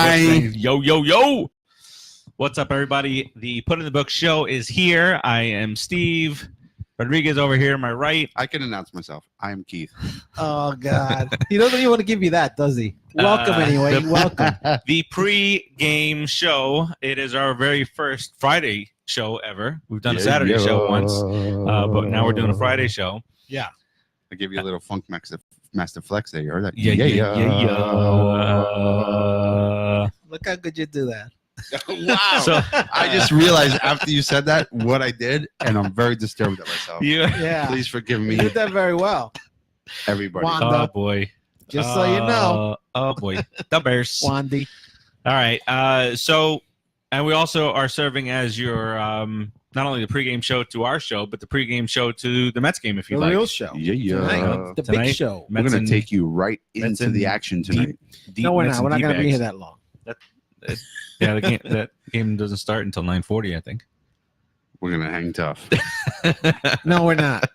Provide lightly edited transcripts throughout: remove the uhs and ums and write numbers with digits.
Yo. What's up, everybody? The Put in the Book show is here. I am Steve. Rodriguez over here, my right. I can announce myself. I am Keith. Oh, God. He doesn't even want to give you that, does he? Welcome, anyway. Welcome. The pre-game show. It is our very first Friday show ever. We've done a Saturday show once, but now we're doing a Friday show. Yeah. I give you a little funk master flex there. You heard that? Yeah. Look how good you do that. Wow. So I just realized after you said that what I did, and I'm very disturbed at myself. Yeah. Please forgive me. You did that very well. Everybody. Wanda. Oh, boy. Just so you know. Oh, boy. The Bears. Wandy. All right. And we also are serving as your not only the pregame show to our show, but the pregame show to the Mets game, if you like. The real show. Yeah. The big show. We're going to take you right into the action tonight. No, we're not. We're not going to be here that long. Yeah, that game doesn't start until 9:40, I think. We're going to hang tough. No, we're not.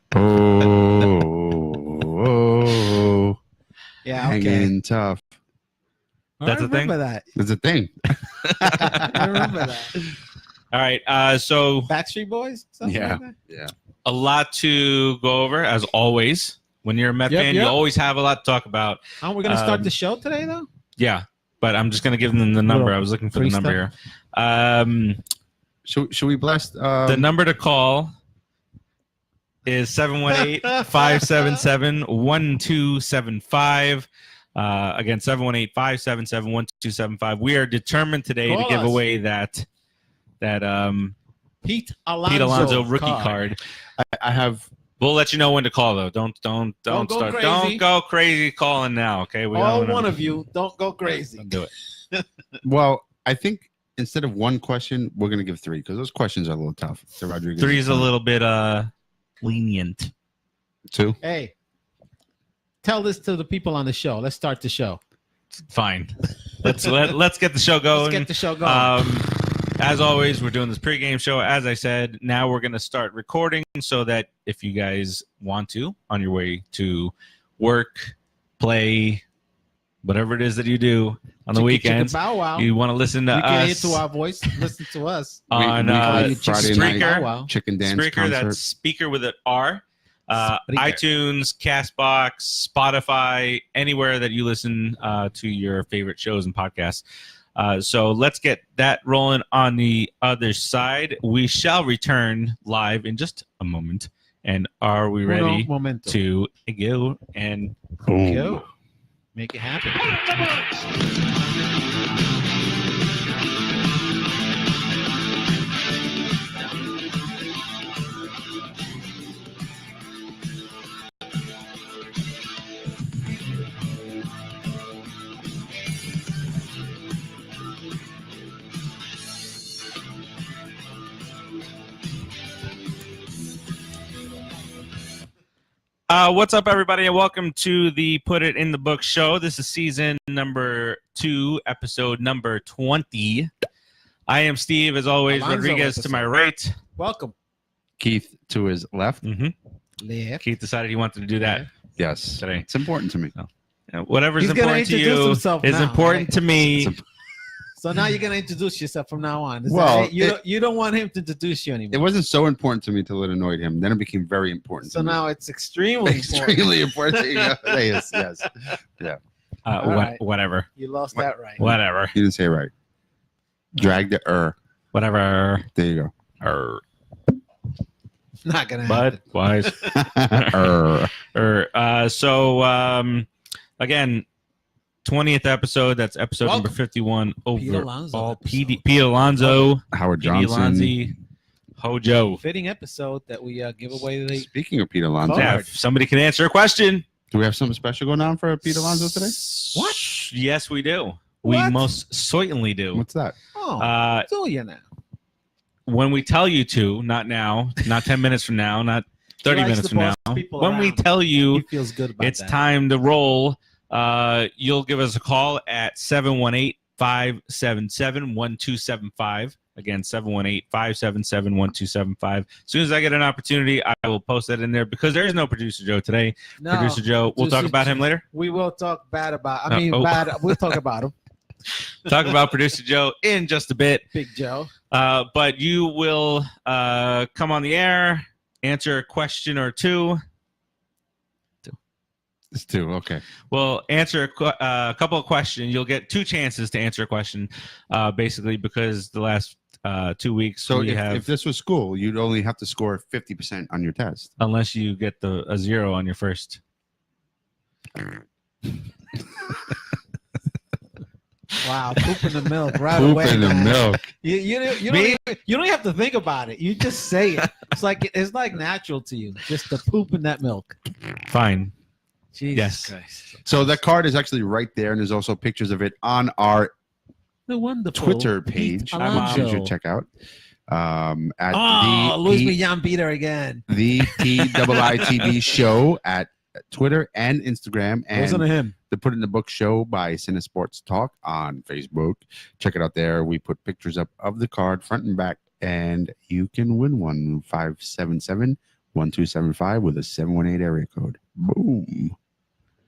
Oh. Yeah, okay. Hanging tough. That's a thing? It's a thing. I remember that. All right. So Backstreet Boys? Something like that? Yeah. A lot to go over, as always. When you're a Met fan, you always have a lot to talk about. Aren't we going to start the show today, though? Yeah, but I'm just going to give them the number. I was looking for the number here. Should we blast? The number to call is 718-577-1275. Again, 718-577-1275. We are determined today to give away that Pete Alonso rookie card. I have. We'll let you know when to call, though. Don't go start. Crazy. Don't go crazy calling now. Okay. One of you, don't go crazy. Don't do it. Well, I think instead of one question, we're going to give three because those questions are a little tough. So Rodriguez. Three is a little bit lenient. Two. Hey, tell this to the people on the show. Let's start the show. Fine. Let's get the show going. Let's get the show going. As always, we're doing this pregame show. As I said, now we're going to start recording so that if you guys want to, on your way to work, play, whatever it is that you do on the weekends, you want to listen to us. You can hear to our voice, listen to us. On Friday Spreaker, night, Chicken Dance Spreaker, concert. that's speaker with an R. iTunes, Castbox, Spotify, anywhere that you listen to your favorite shows and podcasts. So let's get that rolling on the other side. We shall return live in just a moment. And are we ready to go and go? Make it happen. What's up, everybody, and welcome to the Put It in the Book show. This is season number 2, episode number 20. I am Steve, as always. Alonzo Rodriguez episode. to my right. Welcome. Keith to his left. Left. Keith decided he wanted to do that Yes. today. It's important to me. Whatever's He's important to you is important to me. So now you're going to introduce yourself from now on. You don't want him to introduce you anymore. It wasn't so important to me till it annoyed him. Then it became very important to me. So now it's extremely important. Yes. Yeah. Right. Whatever. You lost that right. Whatever. You didn't say it right. Drag the Whatever. There you go. Not going to happen. But wise. Again, 20th episode. That's episode number 51. Overall, Pete Alonso, Howard Pete Johnson, Hojo. Fitting episode that we give away the. Speaking of Pete Alonso, yeah, if somebody can answer a question. Do we have something special going on for Pete Alonso today? What? Yes, we do. What? We most certainly do. What's that? Oh, do you now? When we tell you to, not now, not 10 minutes from now, not 30 minutes from now. When we tell you he feels good about it's that. time to roll, you'll give us a call at 718-577-1275. Again, 718-577-1275. As soon as I get an opportunity, I will post that in there because there is no Producer Joe today. No, Producer Joe, we'll talk about him later. We will talk bad about. We'll talk about him. talk about producer Joe in just a bit. Big Joe. But you will come on the air, answer a question or two. It's 2. Okay. We'll answer a couple of questions. You'll get 2 chances to answer a question, basically, because the last 2 weeks. So if this was school, you'd only have to score 50% on your test. Unless you get a 0 on your first. Wow, poop in the milk right Poop away. in the man. milk. You don't have to think about it. You just say it. It's like natural to you, just to poop in that milk. Fine. Jesus Yes. Christ. So that card is actually right there, and there's also pictures of it on our The wonderful Twitter page, Pete which you Alonso. should check out. At Luis Millán Peter again. the TIITB show at Twitter and Instagram, Listen to and him. the Put in the Book show by CineSportsTalk on Facebook. Check it out there. We put pictures up of the card front and back, and you can win one. 577-1275 with a 718 area code. Boom.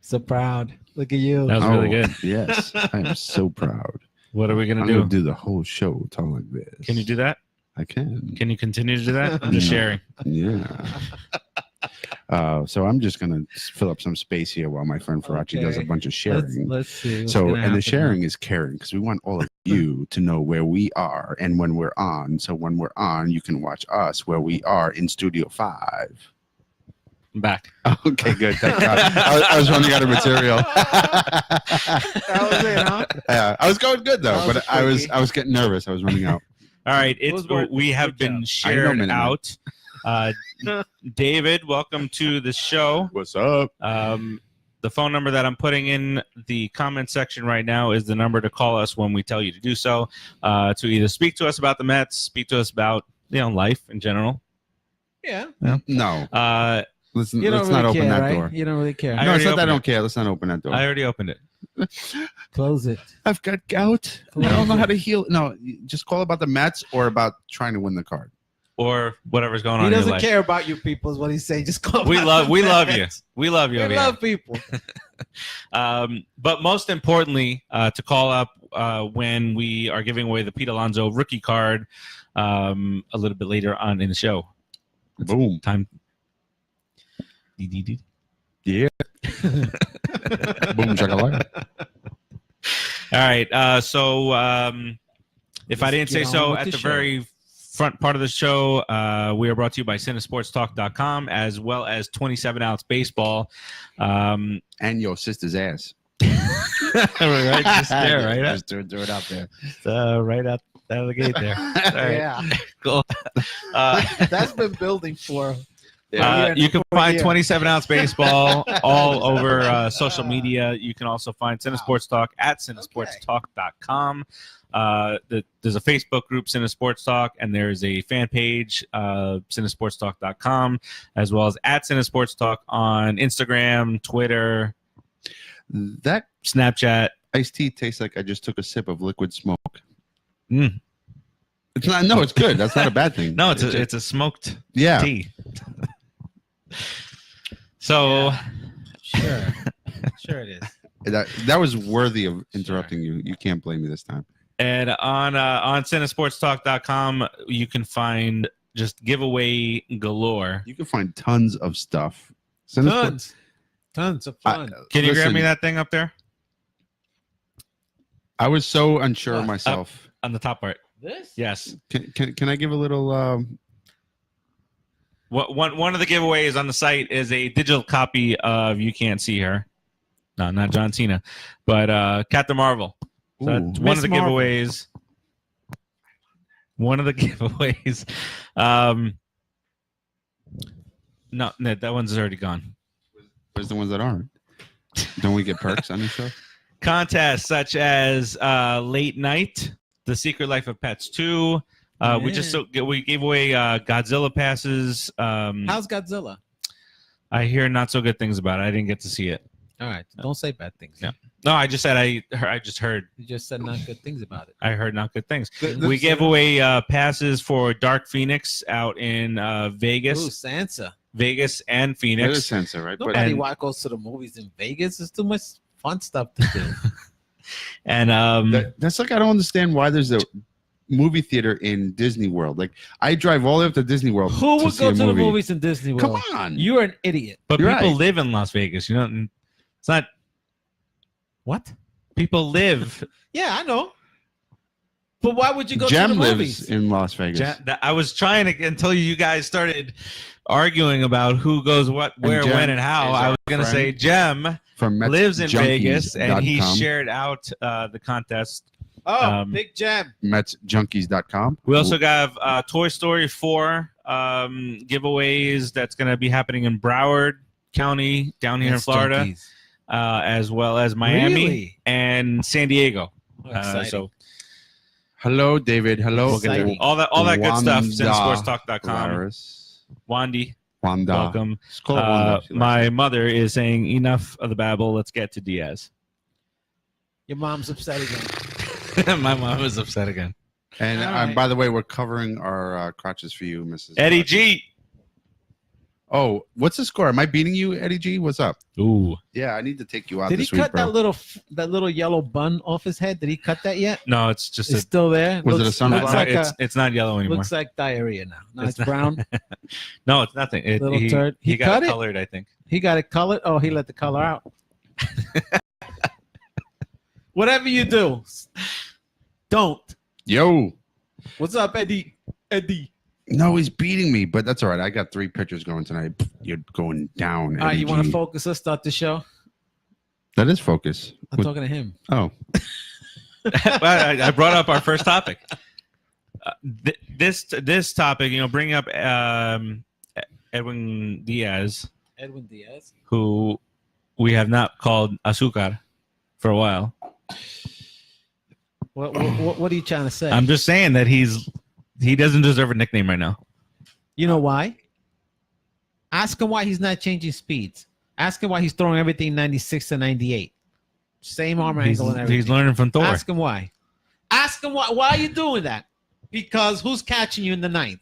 So proud. Look at you. That was really good. Yes, I am so proud. What are we I'm gonna gonna do? do the whole show talking like this. Can you do that? I can. Can you continue to do that? I'm just No. sharing. Yeah. So I'm just gonna fill up some space here while my friend Farace does a Okay. bunch of sharing. Let's see. what's So, gonna and happen the sharing is caring because we want all of you to know where we are and when we're on. So when we're on, you can watch us where we are in Studio 5. I'm back. Okay, good. Thank God. I was running out of material. That was it, huh? Yeah, I was going good though, That was but a I was quickie. getting nervous. I was running out. All right. Those were We have good been job. shared Minute. out. David, welcome to the show. What's up? The phone number that I'm putting in the comment section right now is the number to call us when we tell you to do so. To either speak to us about the Mets, speak to us about life in general. Yeah. No, listen. You don't Let's really not open care, that right? door. You don't really care. I No, it's already not that I opened don't care. Let's not open that door. I already opened it. Close it. I've got gout. I don't know how to heal. No, just call about the Mets or about trying to win the card. Or whatever's going on He in your doesn't life. care about you people is what he's saying. Just call We out love the you. Mets. We love you We over love people. here. But most importantly, to call up when we are giving away the Pete Alonso rookie card a little bit later on in the show. Boom. Time. Yeah. Boom. Shakalaka. All right. So if I Let's didn't say get on so with at the the show. very front part of the show, we are brought to you by CineSportsTalk.com as well as 27-ounce baseball. And your sister's ass. Right just there, right? Just throw it out there. Right out of the gate there. All right. Yeah. Cool. That's been building for. You can find 27-ounce baseball all over social media. You can also find CineSports Talk at CineSportsTalk.com. There's a Facebook group, CineSports Talk, and there's a fan page, CineSportsTalk.com, as well as at CineSports Talk on Instagram, Twitter, That Snapchat. iced tea tastes like I just took a sip of liquid smoke. Mm. It's not. No, it's good. That's not a bad thing. No, it's a smoked yeah. tea. So, Sure. Sure it is. That was worthy of interrupting you. You can't blame me this time. and on CineSportsTalk.com, you can find just giveaway galore. You can find tons of stuff. Tons of fun. Can you grab Listen, me that thing up there I was so unsure of What? myself. on the top part? This? Yes. Can I give a little? One of the giveaways on the site is a digital copy of You Can't See Her. No, not John Cena, but Captain Marvel. So that's one of the Miss Marvel. giveaways. One of the giveaways. No, that one's already gone. Where's the ones that aren't? Don't we get perks on this show? Contests such as Late Night, The Secret Life of Pets 2. We gave away Godzilla passes. How's Godzilla? I hear not so good things about it. I didn't get to see it. All right. Don't say bad things. Yeah. No, I just said I just heard. You just said not good things about it. I heard not good things. The- We gave away passes for Dark Phoenix out in Vegas, Ooh, Sansa. Vegas and That is Phoenix. sensor, right? But Nobody goes to the movies in Vegas. There's too much fun stuff to do. And That's like I don't understand why there's a movie theater in Disney World. Like I drive all the way up to Disney World. Who would see go a to the movie. movies in Disney World? Come on, You're an idiot. but You're people right. live in Las Vegas. You know, it's not. What? People live. Yeah, I know. But why would you go Jem to the lives movies? in Las Vegas. I was trying to until you guys started arguing about who goes what, where, Jem when, and how. is I our was going to friend say Jem from lives in Vegas, and he MetsJunkies.com. shared out the contest. Oh, Big Jam. MetsJunkies.com. We also got Toy Story 4 giveaways that's going to be happening in Broward County down here in Florida, as well as Miami Really? and San Diego. Exciting. So Hello, David. Hello, we'll get there. all that good stuff. CineSportsTalk.com. Laris. Wandy, Wanda. welcome. It's called Wanda. She My likes it. mother is saying enough of the babble. Let's get to Diaz. Your mom's upset again. My mom is upset again. And All right. by the way, we're covering our crotches for you, Mrs. Eddie G. Oh, what's the score? Am I beating you, Eddie G? What's up? Ooh. Yeah, I need to take you out Did he this week, cut bro. that little yellow bun off his head? Did he cut that yet? No, it's just It's still there. Was it a sunflower? Looks like it's not yellow anymore. looks like diarrhea now. No, It's it's not. brown. No, it's nothing. Little he, turd. He He got cut it it? colored, I think. He got it colored. Oh, he let the color out. Whatever you do, don't. Yo. What's up, Eddie? Eddie. No, he's beating me, but that's all right. I got 3 pitchers going tonight. You're going down, All right, Eddie you want to G. focus or start the show? That is focus. I'm talking to him. Oh, Well, I brought up our first topic. This topic, bringing up Edwin Diaz, Edwin Diaz. who we have not called Azúcar for a while. What are you trying to say? I'm just saying that he doesn't deserve a nickname right now. You know why? Ask him why he's not changing speeds. Ask him why he's throwing everything 96 to 98. Same arm angle and everything. He's learning from Thor. Ask him why. Ask him why. Why are you doing that? Because who's catching you in the ninth?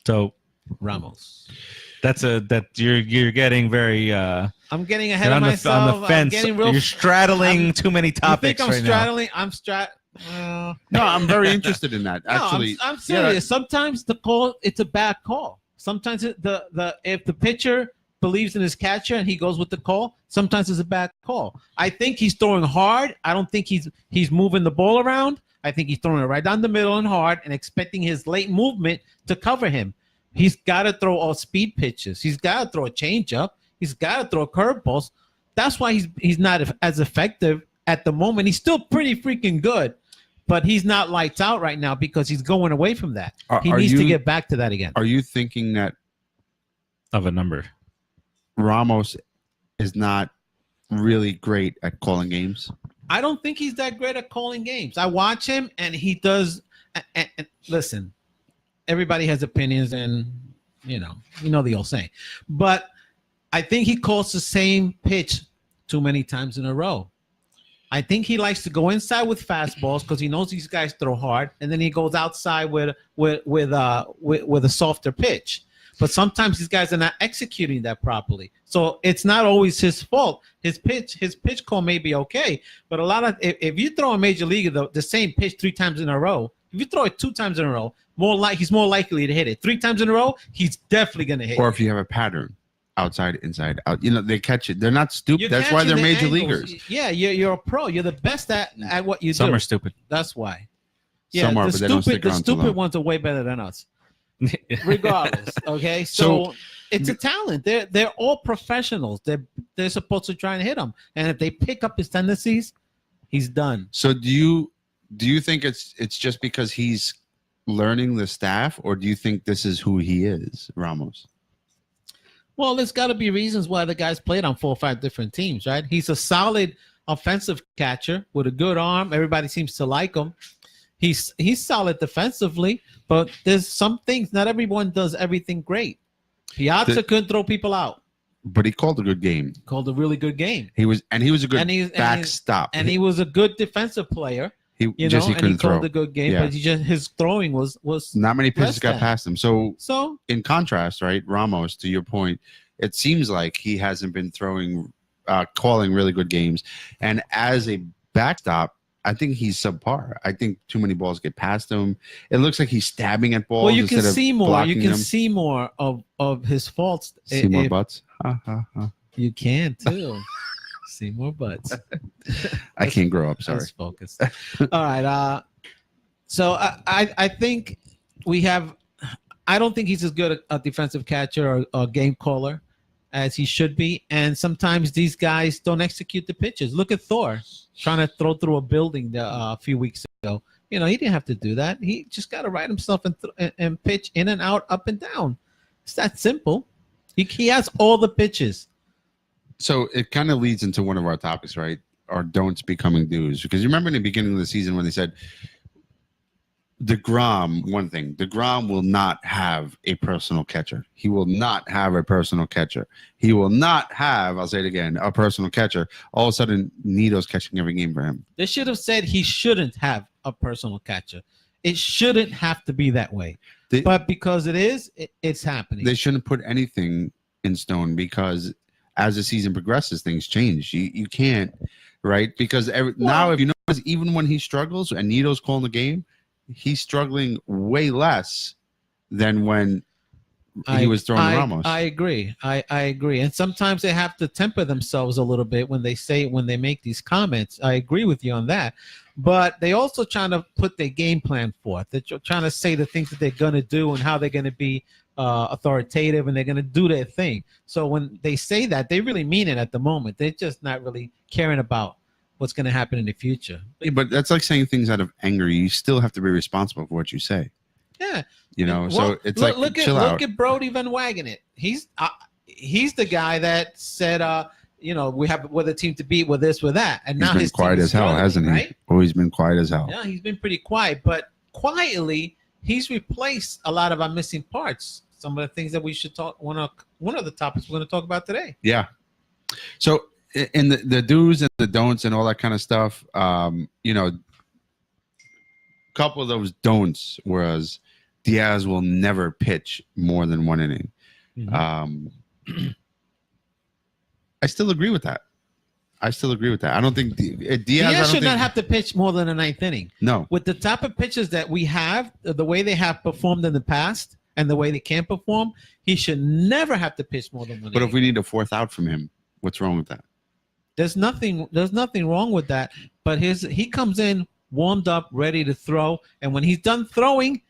So Ramos. that you're getting very. I'm getting ahead You're of on myself. the fence. I'm getting real. You're straddling too many You topics think I'm right straddling? I'm no, I'm very interested in that. Actually, I'm serious. Sometimes the call, it's a bad call. Sometimes if the pitcher believes in his catcher and he goes with the call, sometimes it's a bad call. I think he's throwing hard. I don't think he's moving the ball around. I think he's throwing it right down the middle and hard and expecting his late movement to cover him. He's got to throw all speed pitches. He's got to throw a changeup. He's got to throw curveballs. That's why he's not as effective at the moment. He's still pretty freaking good, but he's not lights out right now because he's going away from that. He needs to get back to that again. Are you thinking that of a number. Ramos is not really great at calling games? I don't think he's that great at calling games. I watch him, and he does. And listen, everybody has opinions, and you know the old saying. But I think he calls the same pitch too many times in a row. I think he likes to go inside with fastballs because he knows these guys throw hard, and then he goes outside with a softer pitch. But sometimes these guys are not executing that properly. So it's not always his fault. His pitch call may be okay, but a lot of if you throw a major leaguer the same pitch 3 times in a row, if you throw it 2 times in a row, he's more likely to hit it. 3 times in a row, he's definitely gonna hit it. Or if you have a pattern, outside, inside, out, they catch it. They're not stupid. You're That's why they're catching the major angles. leaguers. Yeah, you're a pro. You're the best at what you do. Some are stupid. That's why. Yeah, Some are, the but they don't stick around too long. stupid ones are way better than us. Regardless, okay. So it's a talent. They're all professionals. They're supposed to try and hit him, and if they pick up his tendencies, he's done. So do you think it's just because he's learning the staff, or do you think this is who he is, Ramos? Well, there's got to be reasons why the guy's played on 4 or 5 different teams, right? He's a solid offensive catcher with a good arm. Everybody seems to like him. He's solid defensively, but there's some things. Not everyone does everything great. Piazza couldn't throw people out. But he called a good game. Called a really good game. He was a good backstop. And he was a good defensive player. He and he couldn't throw. called a good game, Yeah. but his throwing was Not many pitches less got than. past him. So so in contrast, right, Ramos, to your point, it seems like he hasn't been throwing calling really good games. And as a backstop, I think he's subpar. I think too many balls get past him. It looks like he's stabbing at balls. Well, you can instead of see more. You blocking can them. see more of his faults. See more if- butts. Ha, ha, ha. You can too. See more butts. I can't grow up. Sorry. Let's focus. All right. So I think we have. I don't think he's as good a defensive catcher or game caller as he should be. And sometimes these guys don't execute the pitches. Look at Thor trying to throw through a building a few weeks ago. He didn't have to do that. He just got to ride himself and pitch in and out, up and down. It's that simple. He has all the pitches. So it kind of leads into one of our topics, right? Our don'ts becoming do's. Because you remember in the beginning of the season when they said deGrom, one thing, deGrom will not have a personal catcher. He will not have a personal catcher. He will not have, I'll say it again, a personal catcher. All of a sudden, Nito's catching every game for him. They should have said he shouldn't have a personal catcher. It shouldn't have to be that way. But because it is, it's happening. They shouldn't put anything in stone because as the season progresses, things change. You can't, right? Because now, if you notice, even when he struggles and Nito's calling the game, he's struggling way less than when he was throwing Ramos. I agree. I agree. And sometimes they have to temper themselves a little bit when they make these comments. I agree with you on that. But they also trying to put their game plan forth. They're trying to say the things that they're going to do and how they're going to be authoritative and they're going to do their thing. So when they say that, they really mean it at the moment. They're just not really caring about what's going to happen in the future. But that's like saying things out of anger. You still have to be responsible for what you say. Yeah. So it's chill out. Look at Brodie Van Wageningen. He's the guy that said, we have with a team to beat with this, with that. And now he's been quiet as hell, hasn't he? Right? Oh, he's been quiet as hell. Yeah, he's been pretty quiet. But quietly, he's replaced a lot of our missing parts. Some of the things that we should talk. One of the topics we're going to talk about today. Yeah. So in the do's and the don'ts and all that kind of stuff, a couple of those don'ts was Diaz will never pitch more than one inning. Mm-hmm. I still agree with that. I don't think Diaz should not have to pitch more than a ninth inning. No. With the type of pitchers that we have, the way they have performed in the past and the way they can perform, he should never have to pitch more than one inning. But if we need a fourth out from him, what's wrong with that? There's nothing wrong with that. But he comes in warmed up, ready to throw, and when he's done throwing,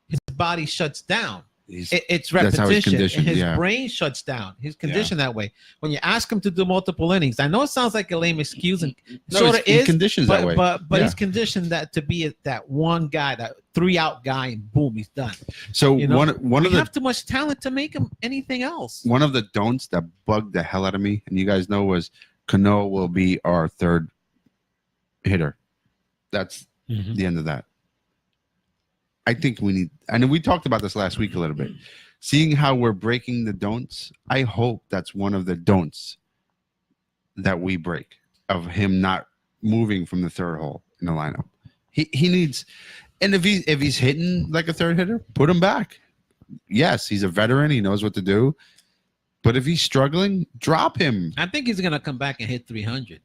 his body shuts down. It's repetition. That's how he's conditioned. His brain shuts down. He's conditioned that way. When you ask him to do multiple innings, I know it sounds like a lame excuse, and sort of is. He's conditioned that way. But he's conditioned that to be that one guy, that 3-out guy, and boom, he's done. So we have too much talent to make him anything else. One of the don'ts that bugged the hell out of me, and you guys know, was Cano will be our third hitter. That's the end of that. I think we need, and we talked about this last week a little bit, seeing how we're breaking the don'ts. I hope that's one of the don'ts that we break, of him not moving from the third hole in the lineup. He needs, and if he's hitting like a third hitter, put him back. Yes, he's a veteran. He knows what to do. But if he's struggling, drop him. I think he's going to come back and hit 300.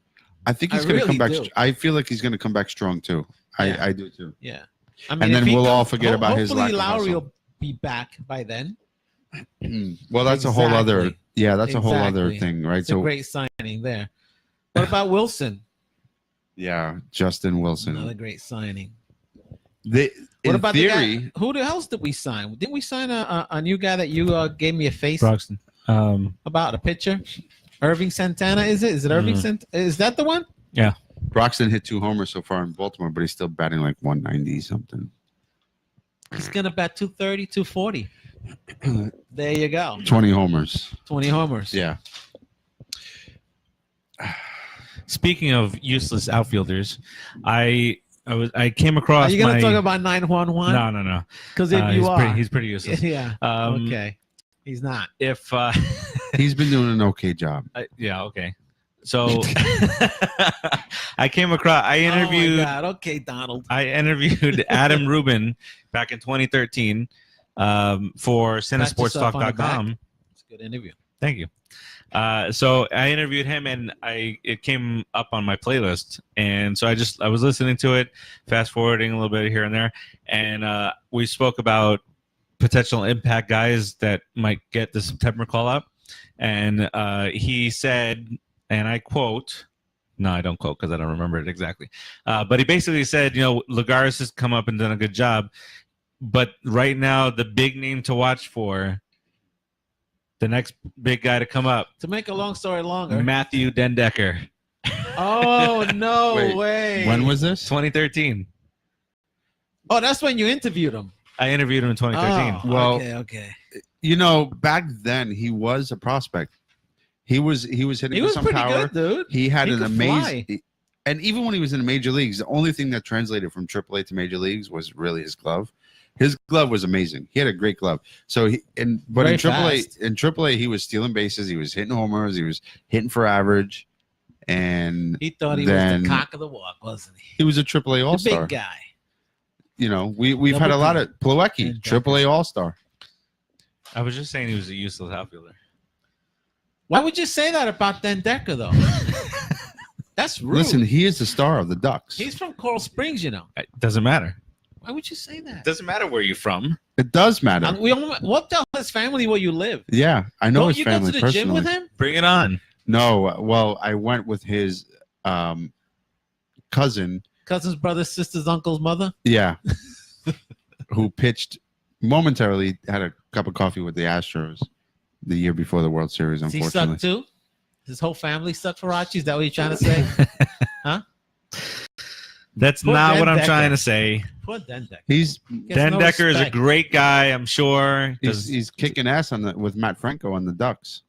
I think he's going to come back. I feel like he's going to come back strong too. Yeah. I do too. Yeah. I mean, and then we'll all forget about his lack of hustle. Hopefully Lowry will be back by then. Well, that's a whole other. Yeah, that's a whole other thing, right? It's a great signing there. What about Wilson? Yeah, Justin Wilson. Another great signing. What about theory? The guy, who the else did we sign? Didn't we sign a new guy that you gave me a face? Broxton. About a pitcher? Irving Santana, is it? Is it Irving Santana? Is that the one? Yeah. Broxton hit 2 homers so far in Baltimore, but he's still batting like 190 something. He's going to bat 230, 240. There you go. 20 homers. 20 homers. Yeah. Speaking of useless outfielders, I came across. Are you going to talk about 911? No. Because if you are, he's pretty useless. Yeah. Okay. He's not. If he's been doing an okay job. Yeah. Okay. So I came across. I interviewed. Oh my God. Okay, Donald. I interviewed Adam Rubin back in 2013 for CineSportsTalk.com. It's a good interview. Thank you. So I interviewed him, and it came up on my playlist, and so I was listening to it, fast forwarding a little bit here and there, and we spoke about potential impact guys that might get the September call up, and he said, and I quote. No, I don't quote because I don't remember it exactly. But he basically said, Lagares has come up and done a good job. But right now, the big name to watch for, the next big guy to come up. To make a long story longer. Matthew Dendecker. Oh, no Wait, way. When was this? 2013. Oh, that's when you interviewed him. I interviewed him in 2013. Oh, Well, okay. Back then he was a prospect. He was hitting He with was some pretty power. good, dude. He had He an could amazing, fly. and even when he was in the major leagues, the only thing that translated from AAA to major leagues was really his glove. His glove was amazing. He had a great glove. So in Very AAA, he was stealing bases. He was hitting homers. He was hitting for average, and He thought he was then the cock of the walk, wasn't he? he was a AAA All The Star. big guy. We've had a lot of Plawecki, And AAA All Star. I was just saying he was a useless outfielder. Why would you say that about Dendecker, though? That's rude. Listen, he is the star of the Ducks. He's from Coral Springs, It doesn't matter. Why would you say that? It doesn't matter where you're from. It does matter. What tell his family where you live? Yeah, I know Don't his you family go to the gym personally. with him? Bring it on. No, well, I went with his cousin. Cousins, brothers, sisters, uncles, mother? Yeah, who pitched momentarily, had a cup of coffee with the Astros the year before the World Series, Does he unfortunately. suck too? His whole family suck Farace? Is that what you're trying to say? Huh? That's Poor not what I'm Dendecker. trying to say. Poor Dendecker. He's Gets no Dendecker is a respect. great guy, I'm sure. he's kicking ass with Matt Franco on the Ducks.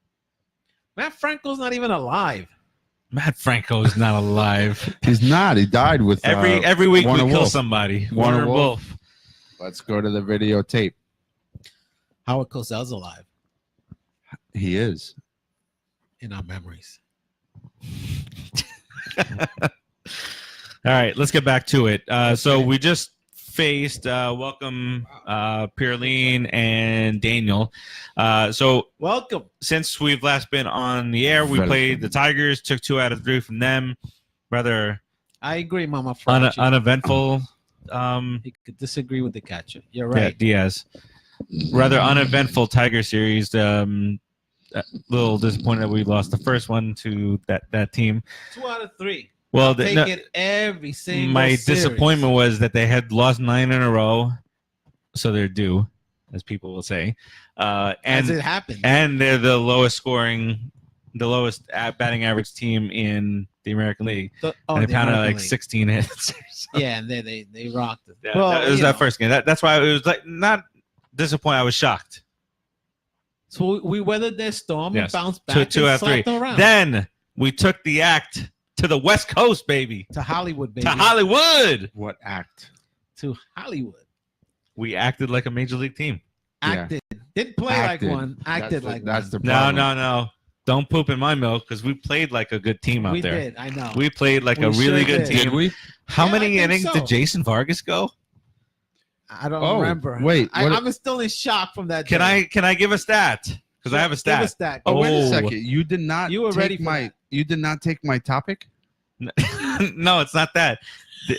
Matt Franco's not even alive. Matt Franco is not alive. He's not. He died with Every week Warner we kill Wolf. somebody. Warner Warner Wolf. Wolf. Let's go to the videotape. Howard Cosell's alive He is. in our memories. All right, let's get back to it. So we just faced welcome Pierline and Daniel. So Welcome. since we've last been on the air, we Welcome. played the Tigers, took 2 out of 3 from them. Rather I agree, Mama Farace. uneventful. He could disagree with the catcher. You're Yeah, right. Diaz. Rather uneventful Tiger series. A little disappointed that we lost the first one to that team. 2 out of 3. Well, Take it every single my series. disappointment was that they had lost 9 in a row, so they're due, as people will say. As And it happens. and they're the lowest batting average team in the American League. And And they pounded like 16 hits. Yeah, and they rocked it. Yeah, Well, it was you that know. first game. That's why it was like not disappointed. I was shocked. So we weathered their storm Yes. and bounced back Two and out of 3. slapped them around. Then we took the act to the West Coast, baby. To Hollywood, baby. To Hollywood. What act? To Hollywood. We acted like a major league team. Yeah. Acted. Didn't play Acted. like one. Acted like that's one. the No, problem. no. Don't poop in my milk because we played like a good team out We there. did. I know. We played like a We really sure good did. team. Did we? How Yeah, I many think innings so. did Jason Vargas go? I don't Oh, remember. wait, what- I'm still in shock from that. Can day. I give a stat? Because I have a Give stat. a stat. Oh, wait Oh. a second. You did not. You were take ready for my. that. You did not take my topic. No, it's not that.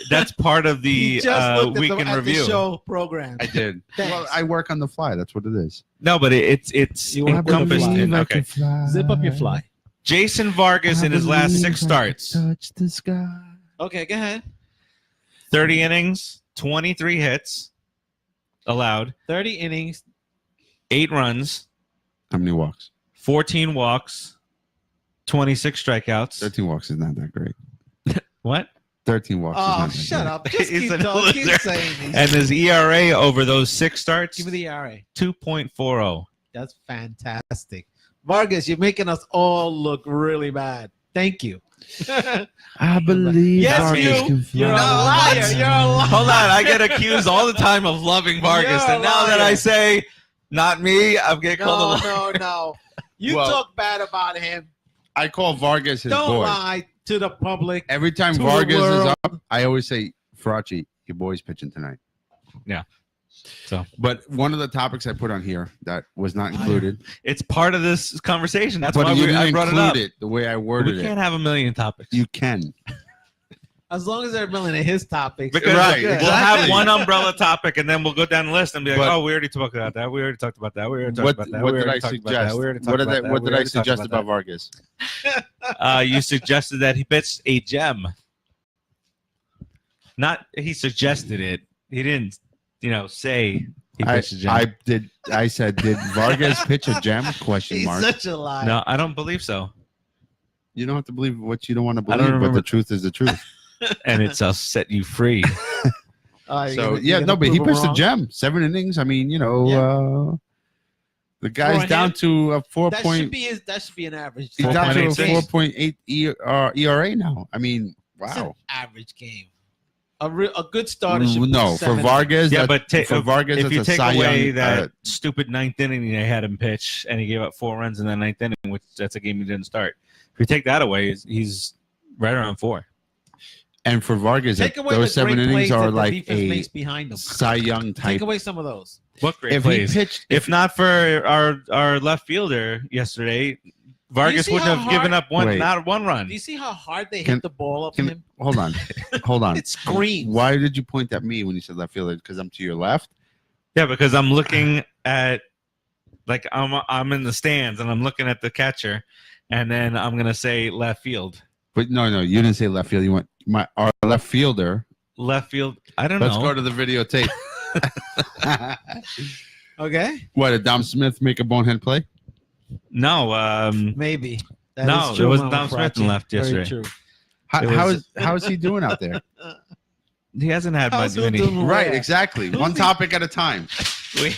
That's part of He the just looked at week in at review. the show program. I did. Thanks. Well, I work on the fly. That's what it is. No, but it's You wanna encompassed believe in. Okay. Zip up your fly. Jason Vargas in his last 6 starts, Touch the sky. Okay, go ahead. 30 innings, 23 hits allowed, 30 innings. 8 runs, How many walks? 14 walks, 26 strikeouts. 13 walks is not that great. What? 13 walks. is Oh, not that shut great. up. Just He's keep a talking. Keep loser. saying these. And his ERA over those 6 starts, Give me the ERA. 2.40. That's fantastic. Vargas, you're making us all look really bad. Thank you. I believe Yes, Vargas you. can fly. You're a liar. You're a liar. Hold on, I get accused all the time of loving Vargas, You're a and now that liar. I say not me, I'm getting called a liar. No. You Well, talk bad about him. I call Vargas his Don't boy. lie to the public. Every time To the Vargas is world. up, I always say, Farace, your boy's pitching tonight. So, but one of the topics I put on here that was not included. it's part of this conversation. That's But why you didn't I brought it up. include it the way I worded We it. can't have a million topics. You can. As long as they're willing to his topics. Because Right, we'll exactly. have one umbrella topic, and then we'll go down the list and be like, But- "Oh, we already talked about that. We already talked about that. We already talked about that. What we did I already talked about that. suggest? We already talked What did about that. what We did I already talked suggest about that." Vargas? You suggested that he pitched a gem. Not he suggested it. He didn't, say he pitched a gem. I said, did Vargas pitch a gem? Question He's mark. such a liar. No, I don't believe so. You don't have to believe what you don't want to I don't believe, but remember. the truth is the truth. And it's "I'll set you free." So but he pitched a gem, 7 innings. I mean, the guy's down to a 4 That point. should be an average. He's down to a 4.86. 4.8 ERA now. I mean, It's an wow. average game. A good starter should No, be for 7. Vargas, Yeah, but for Vargas, if that's you a take Cy away Young, that stupid 9th inning they had him pitch, and he gave up 4 runs in the 9th inning, which that's a game he didn't start. If you take that away, he's right around 4. and for Vargas, Take away those the 7 great innings plays that are the like defense a makes behind them. Cy Young type. Take away some of those. What great If plays! he pitched, If not for our left fielder yesterday, Vargas see wouldn't how have given hard- up one, Wait. not one run. Do you see how hard they Can- hit the ball up can- him? hold on, It screams. Why did you point at me when you said left fielder? Because I'm to your left. Yeah, because I'm looking at, like, I'm in the stands and I'm looking at the catcher, and then I'm gonna say left field. But no, you didn't say left field. You went our left fielder. Left field. I don't Let's know. go to the videotape. Okay, What, did Dom Smith make a bonehead play? No, maybe. That No, is it true, wasn't Mama Dom Smith Farace. left Very yesterday. true. How is he doing out there? he hasn't had How's much. he doing? Yeah. Right, exactly. One he- topic at a time. We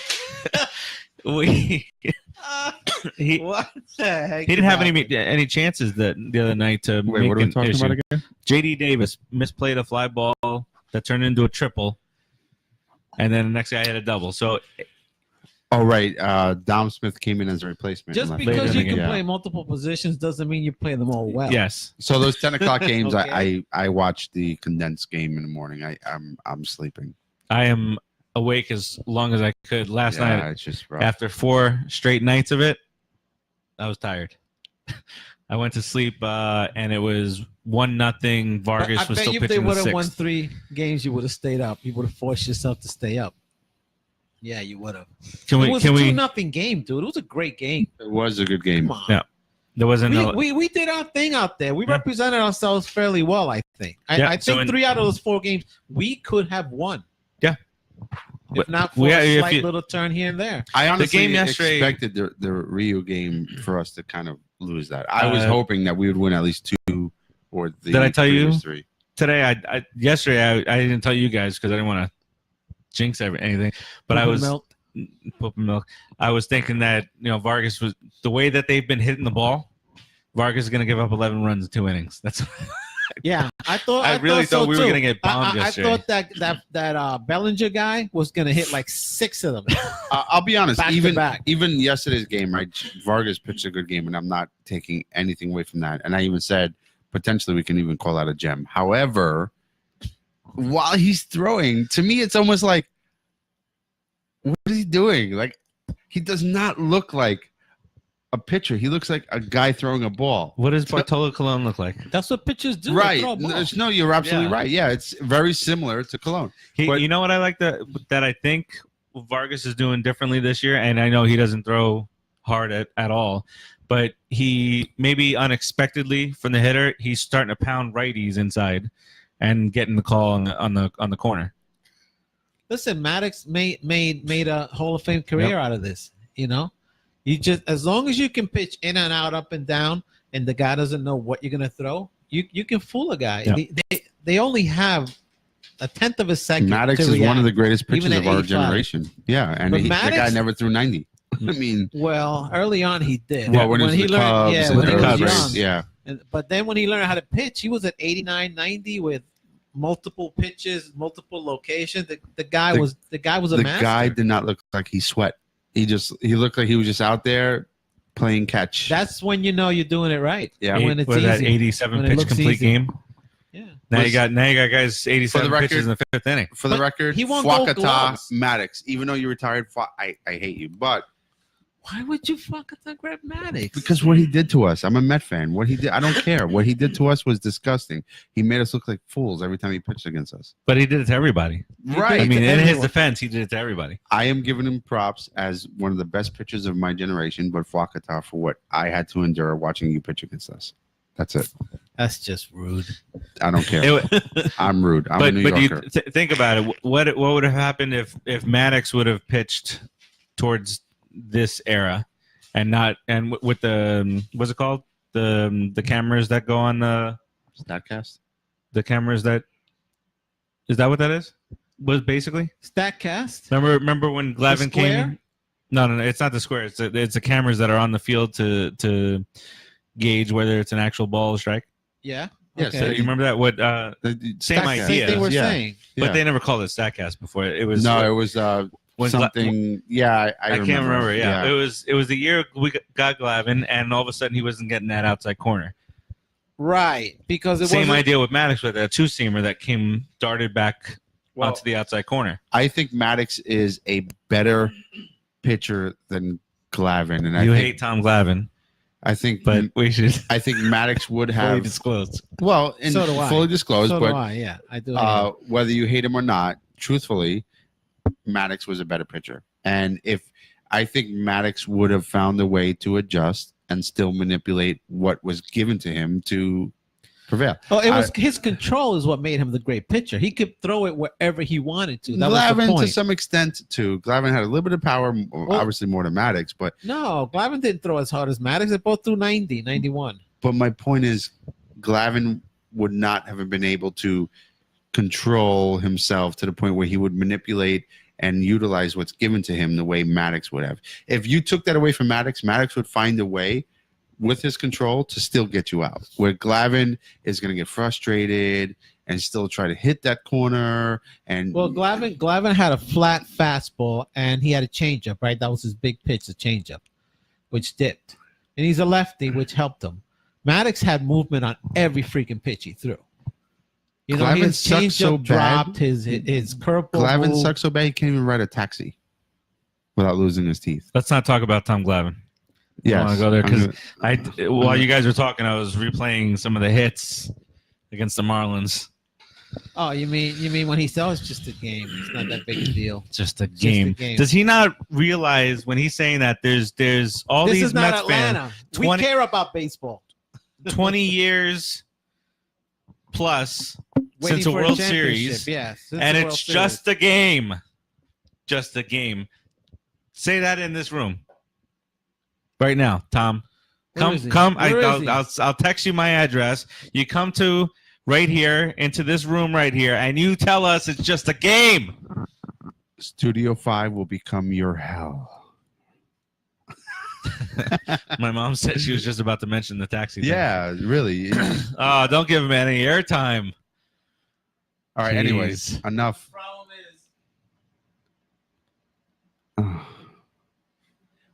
he What the heck? he didn't have happened? any chances the other night to Wait, make what are we an talking issue. about again? JD Davis misplayed a fly ball that turned into a triple, and then the next guy had a double. So Oh, right. Dom Smith came in as a replacement. Just left Later because in you the can game. play multiple positions doesn't mean you play them all well. yes, So those 10 o'clock games, Okay. I watched the condensed game in the morning. I'm sleeping. I am awake as long as I could. Last Yeah, night, it's just rough. after 4 straight nights of it, I was tired. I went to sleep, and it was 1-0. Vargas I was bet still you if they pitching would the have won 6th. 3 games, you would have stayed up. You would have forced yourself to stay up. Yeah, you would have. Can It was we? a 2-0 game, dude. It was a great game. It was a good game. Come on. Yeah. There wasn't no. We did our thing out there. We Yeah. represented ourselves fairly well, I think. Yeah, I so think in- 3 out of those 4 games we could have won. Yeah. If not for We- a if slight you- little turn here and there. I honestly game yesterday- expected the Rio game for us to kind of lose that. I was Uh, hoping that we would win at least 2 or the Did I tell you? previous 3. Today, yesterday I didn't tell you guys because I didn't want to jinx anything, but I Poop and was milk. poop and milk. I was thinking that Vargas was the way that they've been hitting the ball. Vargas is going to give up 11 runs in 2 innings. That's Yeah, I really so thought we were too. gonna get bombed I yesterday. thought that Bellinger guy was gonna hit like 6 of them. I'll be honest. Back to even back. even yesterday's game, right? Vargas pitched a good game, and I'm not taking anything away from that. And I even said potentially we can even call that a gem. However, while he's throwing, to me, it's almost like, what is he doing? Like, he does not look like a pitcher. He looks like a guy throwing a ball. what does Bartolo Colon look like? That's what pitchers do. They Right? throw a ball. No, you're absolutely Yeah. right. Yeah, it's very similar to Cologne. But- You know what I like that I think Vargas is doing differently this year, and I know he doesn't throw hard at all, but he maybe unexpectedly from the hitter, he's starting to pound righties inside and getting the call on the corner. Listen, Maddox made a Hall of Fame career out of this. You just, as long as you can pitch in and out, up and down, and the guy doesn't know what you're gonna throw, you can fool a guy. Yeah. They only have a tenth of a second. Maddox to is one react. of the greatest pitchers Even at of our 85. generation. Yeah, and But the guy Maddox- never threw 90. I mean, Well, early on he did. well, when he was the Cubs yeah, and when the he was Cubs, young. yeah. But then when he learned how to pitch, he was at 89, 90 with multiple pitches, multiple locations. The guy was a The master. guy did not look like he sweat. He looked like he was just out there playing catch. That's when you know you're doing it right. Yeah. When it's Was that easy. 87 When it pitch looks complete easy. game? Yeah. Now you got guys 87 record- pitches in the 5th inning. For the But record, he won Gold Fwakata, Gloves. Maddox. Even though you retired, I hate you. But Why would you Fwakata grab Maddox? because what he did to us, I'm a Met fan. What he did, I don't care. What he did to us was disgusting. He made us look like fools every time he pitched against us. But he did it to everybody. Right. I mean, to in his everyone. defense, he did it to everybody. I am giving him props as one of the best pitchers of my generation, but Fwakata for what I had to endure watching you pitch against us. That's it. That's just rude. I don't care. I'm rude. I'm a but New you Yorker. think about it. What would have happened if Maddox would have pitched towards this era, and with the what's it called, the cameras that go on Statcast? the cameras that is that what that is? Was basically Statcast. remember when Glavin came? No, it's not the square. It's the cameras that are on the field to gauge whether it's an actual ball or strike. Yeah. Yeah, Okay. So you remember that? What The same Statcast. idea? Same thing we're Yeah. saying. But Yeah. they never called it Statcast before. It was No, it was when something. Yeah, I can't remember. Yeah. It was the year we got Glavin, and all of a sudden he wasn't getting that outside corner. Right. Because it Same wasn't. idea with Maddox with a two-seamer that darted back onto the outside corner. I think Maddox is a better pitcher than Glavin, and I You think, hate Tom Glavin, I think, but we should I think Maddox would fully have disclose. well, and So do I. fully disclosed, So do but I. Yeah, I do. whether you hate him or not, truthfully, Maddox was a better pitcher, and if I think Maddox would have found a way to adjust and still manipulate what was given to him to prevail. Oh, it was his control is what made him the great pitcher. He could throw it wherever he wanted to. That was the Glavin, to point. some extent, too. Glavin had a little bit of power, obviously more than Maddox, but No, Glavin didn't throw as hard as Maddox. They both threw 90, 91. my point is, Glavin would not have been able to control himself to the point where he would manipulate and utilize what's given to him the way Maddox would have. If you took that away from Maddox, Maddox would find a way with his control to still get you out. Where Glavin is going to get frustrated and still try to hit that corner. And Well, Glavin had a flat fastball and he had a changeup, right? That was his big pitch, the changeup, which dipped. And he's a lefty, which helped him. Maddox had movement on every freaking pitch he threw. You know, Glavin his sucks changeup so bad. dropped, his curveball. Glavin moved. sucks so bad he can't even ride a taxi without losing his teeth. Let's not talk about Tom Glavin. Yeah, I want to go there because while you guys were talking, I was replaying some of the hits against the Marlins. Oh, you mean when he said it's just a game? It's not that big a deal. Just a Just a game. game. Does he not realize when he's saying that there's all This these is not Mets fans, Atlanta. 20 We care about baseball. 20 years plus Waiting since a for World championship. Series, Yes, since and the it's World just a game. Just a game. Say that in this room right now, Tom. Where is he? Come. Where is he? I'll text you my address. You come to right here into this room right here, and you tell us it's just a game. Studio 5 will become your hell. My mom said she was just about to mention the taxi. thing. Yeah, really. Oh, don't give him any airtime. All right, Jeez. anyways, enough. Problem is,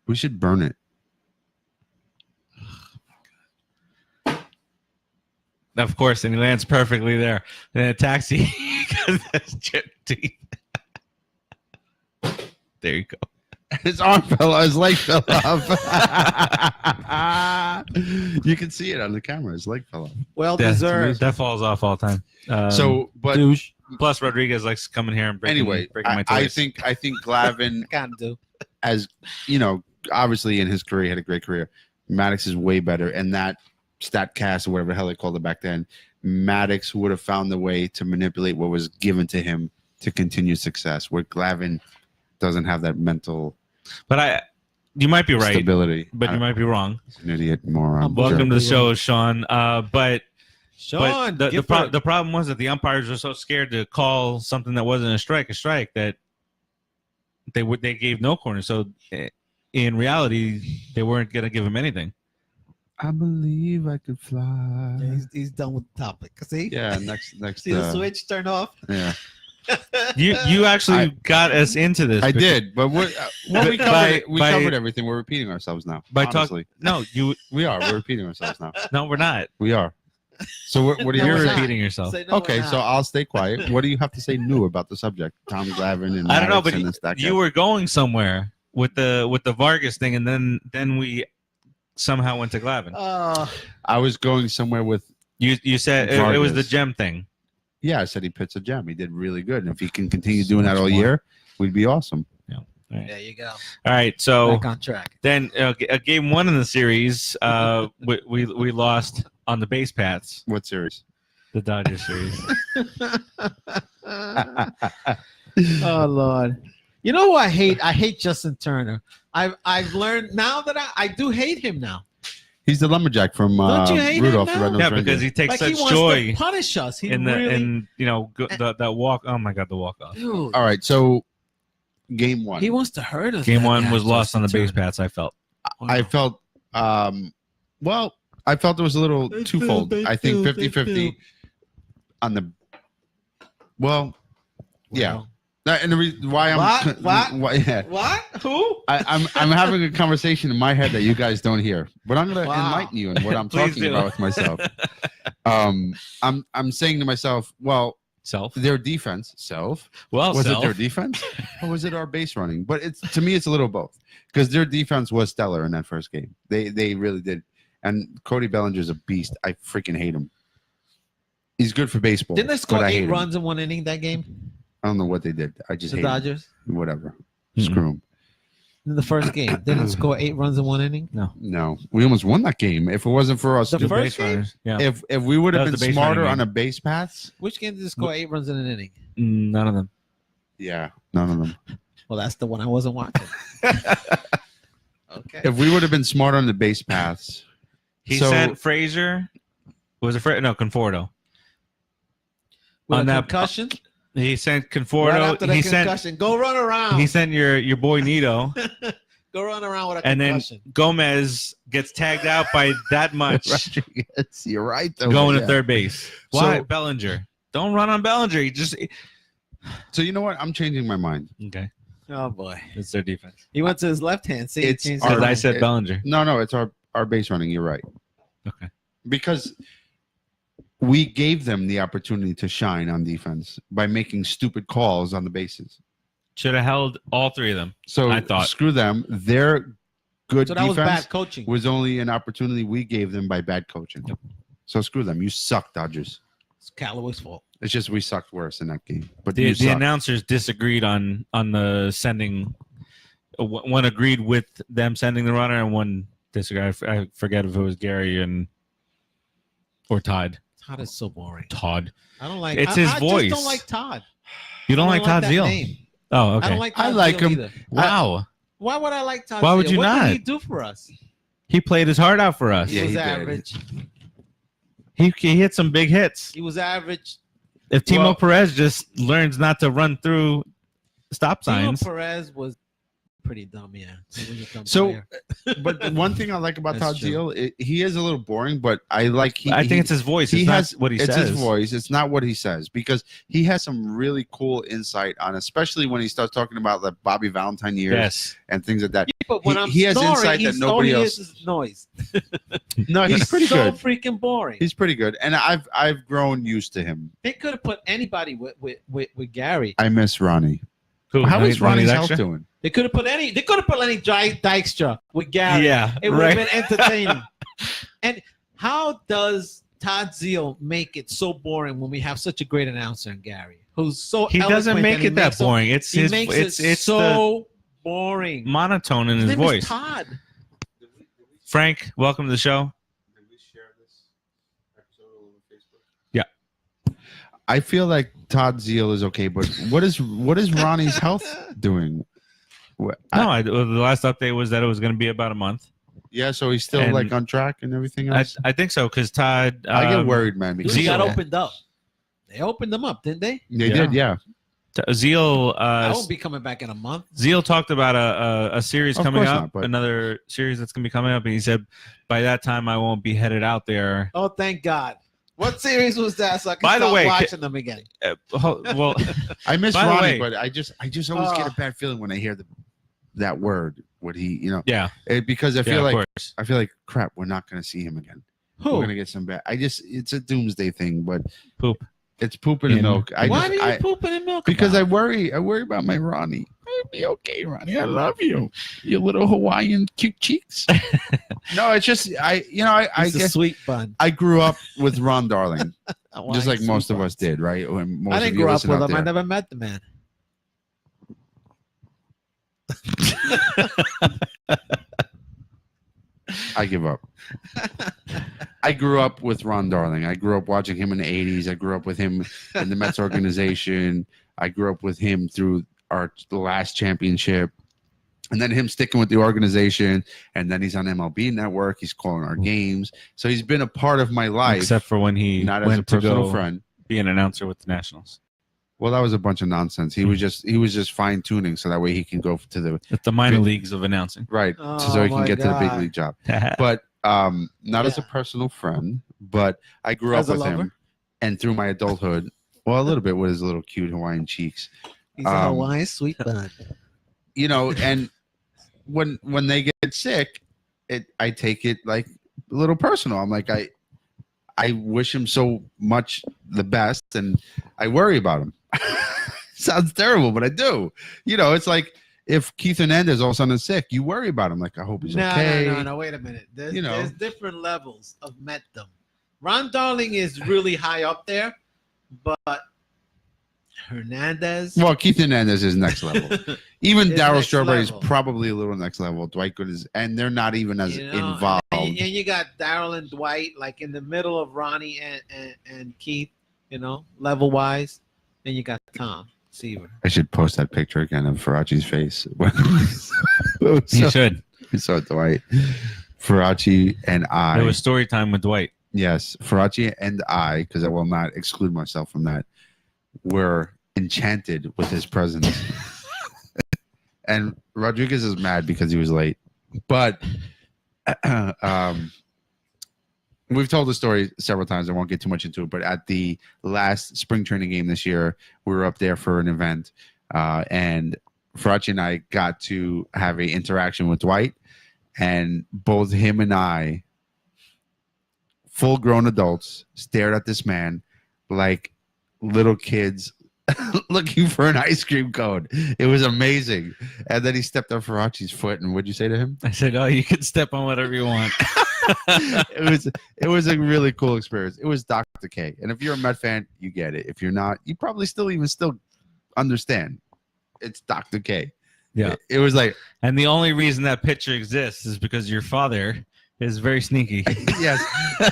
We should burn it. Of course, and he lands perfectly there. Then a taxi because that's chipped teeth. There you go. His arm fell off. His leg fell off. You can see it on the camera. His leg fell off. well That- deserved. That falls off all the time. But Douche. plus Rodriguez likes coming here and breaking my I toys. think Glavin, Can't do. as you know, obviously in his career, he had a great career. Maddox is way better, and that StatCast or whatever the hell they called it back then, Maddox would have found the way to manipulate what was given to him to continue success. Where Glavin doesn't have that mental But you might be right, stability. but you might be wrong. He's an idiot moron. Welcome to the Sure. show, Sean. But Sean, the problem was that the umpires were so scared to call something that wasn't a strike that they gave no corner. So in reality, they weren't going to give him anything. I believe I could fly. he's done with the topic. See? Yeah, next. See the switch turn off? Yeah, You actually got us into this. I did, but we covered by- covered everything. We're repeating ourselves now. By honestly. no, we are. We're repeating ourselves now. no, we're not. We are. So what do No, You're we're you not. repeating yourself. Say no, Okay, we're so not. I'll stay quiet. What do you have to say new about the subject? Tom Glavine and I don't know, Maddox but and that you were going somewhere with the Vargas thing, and then we somehow went to Glavine. I was going somewhere with. You said it was the Vargas. gem thing. Yeah, I said he pitched a gem. He did really good, and if he can continue doing that all year, we'd be awesome. There you go. All right, so Back on track. then game one in the series, we lost on the base paths. What series? The Dodgers series. Oh Lord. You know who I hate? I hate Justin Turner. I've learned now that I do hate him now. He's the lumberjack from Don't you hate him Rudolph now? the Red-Nosed Yeah, Reindeer. because he takes Like such he wants joy to punish us. He in the really, in that walk. Oh my God, the walk off. dude. All right, so game one. He wants to hurt us. Game that one guy, was lost on the Justin base Turner. paths. I felt. I felt well, I felt it was a little twofold. I think 50-50 on the yeah. And the reason why I'm What? What? Who? I'm having a conversation in my head that you guys don't hear, but I'm gonna enlighten you in what I'm Please talking do. about with myself. I'm saying to myself, well, Self. their defense, Well, was self. it their defense or was it our base running? But it's to me, it's a little both because their defense was stellar in that first game. They really did. And Cody Bellinger's a beast. I freaking hate him. He's good for baseball. Didn't they but score I hate 8 him. runs in one inning that game? I don't know what they did. I just The hate him. Dodgers Whatever. Mhm. Screw him. in the first game. Didn't score 8 runs in one inning. No, we almost won that game. If it wasn't for us, The The first base game? runners. Yeah. if we would have That been was the base smarter running on game. the base paths, Which game did they score 8 runs in an inning? None of them. yeah, none of them. Well, that's the one I wasn't watching. Okay. If we would have been smart on the base paths, He So- sent Frazier. Was it no Conforto? With on a that- concussion. He sent Right Conforto. after the He concussion, go run around. sent your boy Nito, Go run around with a and then concussion. Gomez gets tagged out by that much, Rodriguez, you're right. Though, going yeah. to third base. Why So- Bellinger? Don't run on Bellinger. He just So you know what? I'm changing my mind. okay. Oh boy, It's their defense. he went to his left hand. See, It's he changed our- his Because I mind. said Bellinger. No, it's our base running. You're right. Okay. Because we gave them the opportunity to shine on defense by making stupid calls on the bases. Should have held all three of them. So I thought. screw them. Their good So that was defense bad coaching. was only an opportunity we gave them by bad coaching. Yep. So screw them. You suck, Dodgers. It's Callaway's fault. It's just we sucked worse in that game. But The you suck. announcers disagreed on the sending. One agreed with them sending the runner, and one disagreed. I forget if it was Gary or Todd. Todd is so boring. Todd. I don't like. It's his I voice. just don't like Todd. You don't like Todd that Zeal? name. Oh, okay. I don't like. I Todd like Zeal him. either. Wow. Why would I like Todd? Why would Zeal? you what not? did he do for us? He played his heart out for us. He Yeah, was he did. average. He hit some big hits. He was average. If Timo Well- Perez just learns not to run through stop Timo signs, Perez was pretty dumb. Yeah. He was a dumb So, player. but the one thing I like about That's Todd true. Zeal, he is a little boring, but I like. I think it's his voice. he It's has not what he it's says. his voice. It's not what he says because he has some really cool insight on, especially when he starts talking about the Bobby Valentine years Yes. and things like that. But when he- I'm he has snoring, insight that he's nobody all he else- is noise. No, he's pretty so good. freaking boring. He's pretty good, and I've grown used to him. They could have put anybody with Gary. I miss Ronnie. Who, How is Ronnie's Dykstra? health doing? They could have put any. They could have put any Dykstra with Gary. Yeah, It would right. have been entertaining. And how does Todd Zeal make it so boring when we have such a great announcer in Gary, who's so He doesn't eloquent make and he it that makes so- boring. It's He his. makes It's it it's the so boring. monotone in his name is voice. Todd. Frank, welcome to the show. Did we share this episode on Facebook? Yeah. I feel like Todd Zeal is okay, but what is Ronnie's health doing? No, the last update was that it was going to be about a month. Yeah, so he's still And like on track and everything I else. think so because Todd. I get worried, man. Because He Zeal. got opened up. They opened them up, didn't they? They Yeah. did, yeah. Zeal. I won't be coming back in a month. Zeal talked about a series Of coming course up, not, but- another series that's going to be coming up, and he said by that time I won't be headed out there. Oh, thank God. What series was that? So I can By the stop way, watching them again. Well, I miss By the Ronnie, way- but I just always get a bad feeling when I hear that word. What he, yeah, because I yeah, feel of like course. crap. We're not going to see him again. Who? We're gonna get some bad. It's a doomsday thing, but Poop. it's poop in the milk. Why do you poop in the milk? Because about? I worry about my Ronnie. I'll be okay, Ronnie. I love you. You little Hawaiian cute cheeks. No, it's just I He's a guess sweet bun. I grew up with Ron Darling, just like most of us buns. did, right? I didn't grow up with him. I never met the man. I give up. I grew up with Ron Darling. I grew up watching him in the 80s. I grew up with him in the Mets organization. I grew up with him through the last championship. And then him sticking with the organization. And then he's on MLB Network. He's calling our games. So he's been a part of my life. Except for when he not as went a personal to go friend. Be an announcer with the Nationals. Well, that was a bunch of nonsense. He was just fine tuning so that way he can go to the At the minor leagues of announcing. right, Oh, so he can my get to the big God. league job. But not as a personal friend, but I grew As up a with him, lover? and through my adulthood, well, a little bit with his little cute Hawaiian cheeks, He's a Hawaiian sweet bun. And when they get sick, I take it like a little personal. I'm like I wish him so much the best, and I worry about him. Sounds terrible, but I do. It's like if Keith Hernandez all of a sudden is sick, you worry about him. Like, I hope he's okay. No. Wait a minute. There's You know. there's different levels of Metdom. Ron Darling is really high up there, but Hernandez. Well, Keith Hernandez is next level. Even Is Darryl next Strawberry is level. probably a little next level. Dwight Good is, and they're not even as involved. And you got Darryl and Dwight like in the middle of Ronnie and Keith, level wise. Then you got Tom Seaver. I should post that picture again of Farace's face. You should. We saw Dwight, Farace, and I. It was story time with Dwight. Yes, Farace and I, because I will not exclude myself from that, were enchanted with his presence. And Rodriguez is mad because he was late. But we've told the story several times. I won't get too much into it. But at the last spring training game this year, we were up there for an event. And Farace and I got to have an interaction with Dwight. And both him and I, full-grown adults, stared at this man like little kids looking for an ice cream cone. It was amazing. And then he stepped on Farace's foot, and what'd you say to him? I said, "Oh, you can step on whatever you want." It was a really cool experience. It was Dr. K. And if you're a Met fan, you get it. If you're not, you probably still understand. It's Dr. K. Yeah. It was like, And the only reason that picture exists is because your father is very sneaky. yes.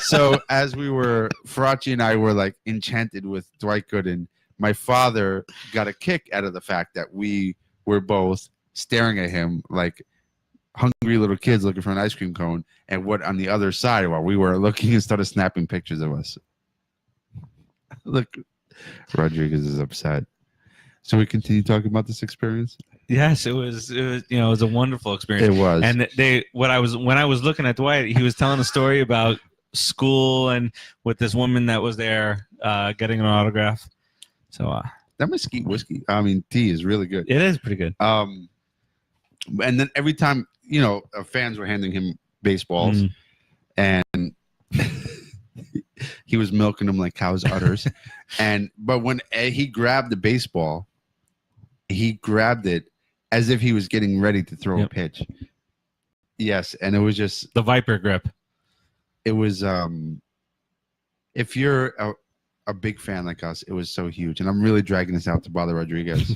So as Farace and I were like enchanted with Dwight Gooden, my father got a kick out of the fact that we were both staring at him like hungry little kids looking for an ice cream cone, and what on the other side while we were looking and started snapping pictures of us. Look, Rodriguez is upset. So we continue talking about this experience. Yes, it was it was a wonderful experience. It was. And when I was looking at Dwight, he was telling a story about school and with this woman that was there getting an autograph. So that mesquite whiskey, tea is really good. it is pretty good. And then every time, fans were handing him baseballs, and he was milking them like cow's udders. But when he grabbed the baseball, he grabbed it as if he was getting ready to throw a pitch. Yes, and it was just The Viper grip. it was if you're a big fan like us, it was so huge. And I'm really dragging this out to bother Rodriguez.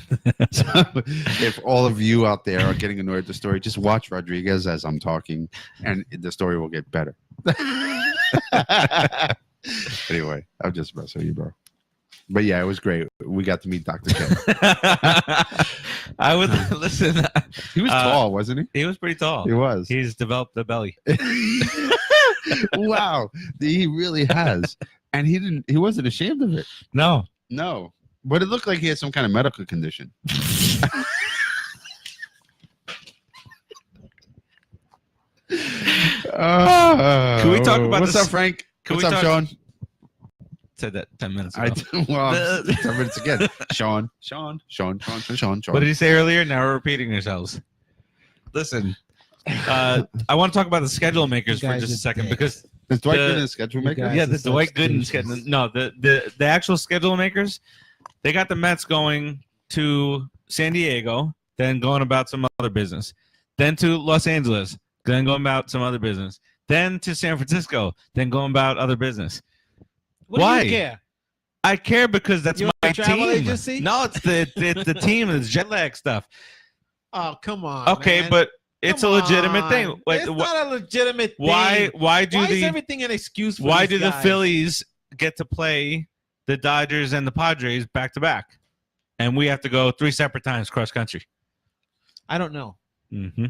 So if all of you out there are getting annoyed at the story, just watch Rodriguez as I'm talking, and the story will get better. Anyway, I'm just messing with you, bro. But yeah, it was great. We got to meet Dr. K. I would listen. He was tall, wasn't he? He was pretty tall. He was. He's developed the belly. Wow. He really has. And he wasn't ashamed of it. No. No. But it looked like he had some kind of medical condition. Can we talk about what's this? up, Frank? Can What's we up, talk- Sean? Said that 10 minutes ago. 10 minutes again. Sean. What did he say earlier? Now we're repeating ourselves. Listen, I want to talk about the schedule makers You for guys just a are second dicks. because Is Dwight Gooden a schedule maker? guys- Yeah, That's the a Dwight such Gooden things. schedule. No, the actual schedule makers, they got the Mets going to San Diego, then going about some other business, then to Los Angeles, then going about some other business, then to San Francisco, then going about other business. What Why? do you care? I care because that's You're my a travel team. agency? No, it's the team. It's jet lag stuff. Oh, come on. Okay, man. but it's Come a legitimate on. thing. Wait, It's not a legitimate thing. why do Why is the everything an excuse for why these do the guys? Phillies get to play the Dodgers and the Padres back to back, and we have to go 3 separate times cross country? I don't know. Mm-hmm.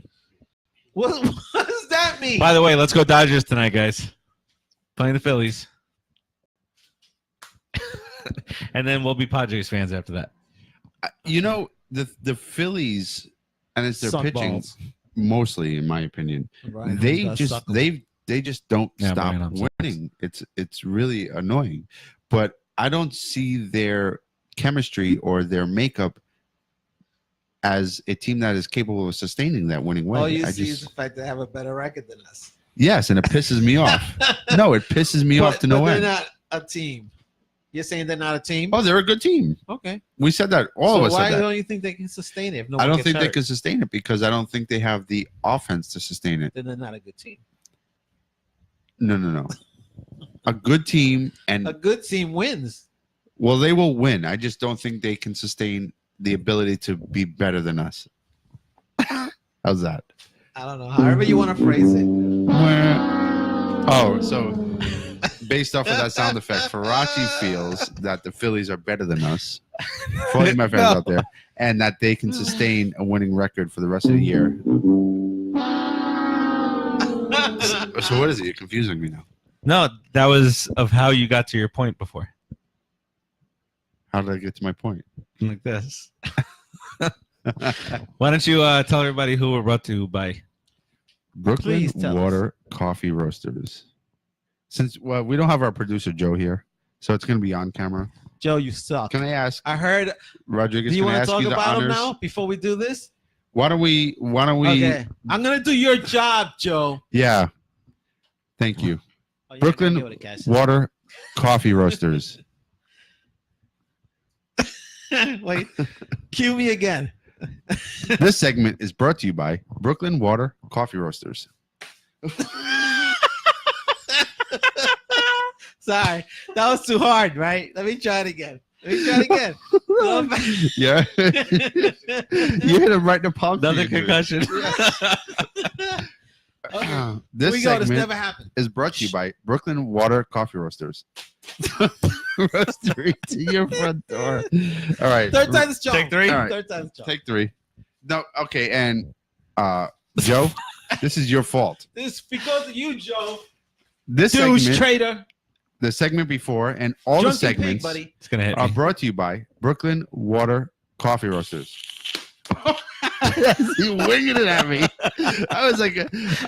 What does that mean? By the way, let's go Dodgers tonight, guys. Playing the Phillies, and then we'll be Padres fans after that. You know, the Phillies, and it's their Suck pitching balls. mostly, in my opinion. Right, They does just suck 'em. they just don't Yeah, stop Brian, I'm sorry. winning. It's really annoying, but I don't see their chemistry or their makeup as a team that is capable of sustaining that winning way. All you I see is just the fact they have a better record than us. yes, and it pisses me off. No, it pisses me off to no they're end. not a team. You're saying they're not a team? Oh, they're a good team. Okay. We said that. All so of us why said that. don't you think they can sustain it? If no I one don't gets think they hurt? can sustain it because I don't think they have the offense to sustain it. Then they're not a good team. No. A good team, and A good team wins. well, they will win. I just don't think they can sustain the ability to be better than us. How's that? I don't know. However you want to phrase it. Oh, so based off of that sound effect, Farace feels that the Phillies are better than us. For all you my fans out there, and that they can sustain a winning record for the rest of the year. So what is it? You're confusing me now. No, that was of how you got to your point before. How did I get to my point? Like this. Why don't you tell everybody who we're brought to by? Brooklyn Please tell Water Coffee Roasters. Since we don't have our producer Joe here, so it's going to be on camera. Joe, you suck. Can I ask I heard. Rodriguez? Do you can I want to ask talk you the about him honors? now before we do this? Why don't we? Okay. I'm going to do your job, Joe. Yeah. Thank you. Oh, yeah, Brooklyn give it a cash. Water Coffee Roasters. Wait. Cue me again. This segment is brought to you by Brooklyn Water Coffee Roasters. Sorry. That was too hard, right? Let me try it again. Go back. Yeah. You hit him right in the palm. Another concussion. Okay. This we go. This segment never happened. is brought to you by Brooklyn Water Coffee Roasters. Roastery to your front door. All right. Third time's charm. Take 3. All right. Third time's charm. Take 3. No, okay, and Joe, this is your fault. This is because of you, Joe. This Douche segment, traitor. the segment before, and all Drunken the segments pig, buddy. It's gonna hit are me. brought to you by Brooklyn Water Coffee Roasters. He winging it at me. I was like,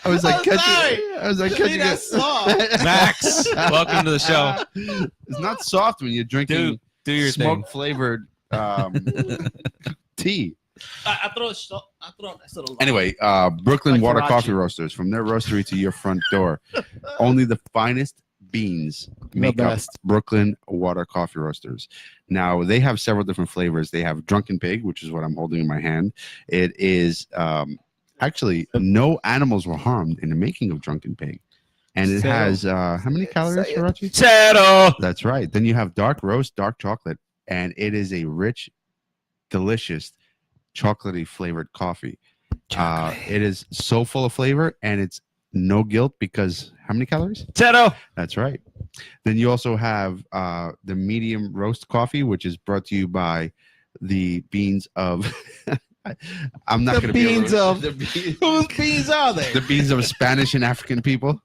I'm sorry. catching That's it. soft. Max, welcome to the show. It's not soft when you're drinking Do your thing. smoke flavored tea. I throw it. I throw it. That's a little. Anyway, Brooklyn Like Water Farace. Coffee Roasters, from their roastery to your front door. Only the finest beans make up best. Brooklyn Water Coffee Roasters. Now, they have several different flavors. They have Drunken Pig, which is what I'm holding in my hand. It is actually no animals were harmed in the making of Drunken Pig. And it Zero. has how many calories, Farace? Zero. That's right. Then you have dark roast, dark chocolate, and it is a rich, delicious, chocolatey flavored coffee. It is so full of flavor, and it's no guilt because how many calories? Zero. That's right. Then you also have the medium roast coffee, which is brought to you by the beans of. I'm not going to be able beans to, of- the, beans, Whose beans are they? the beans of Spanish and African people.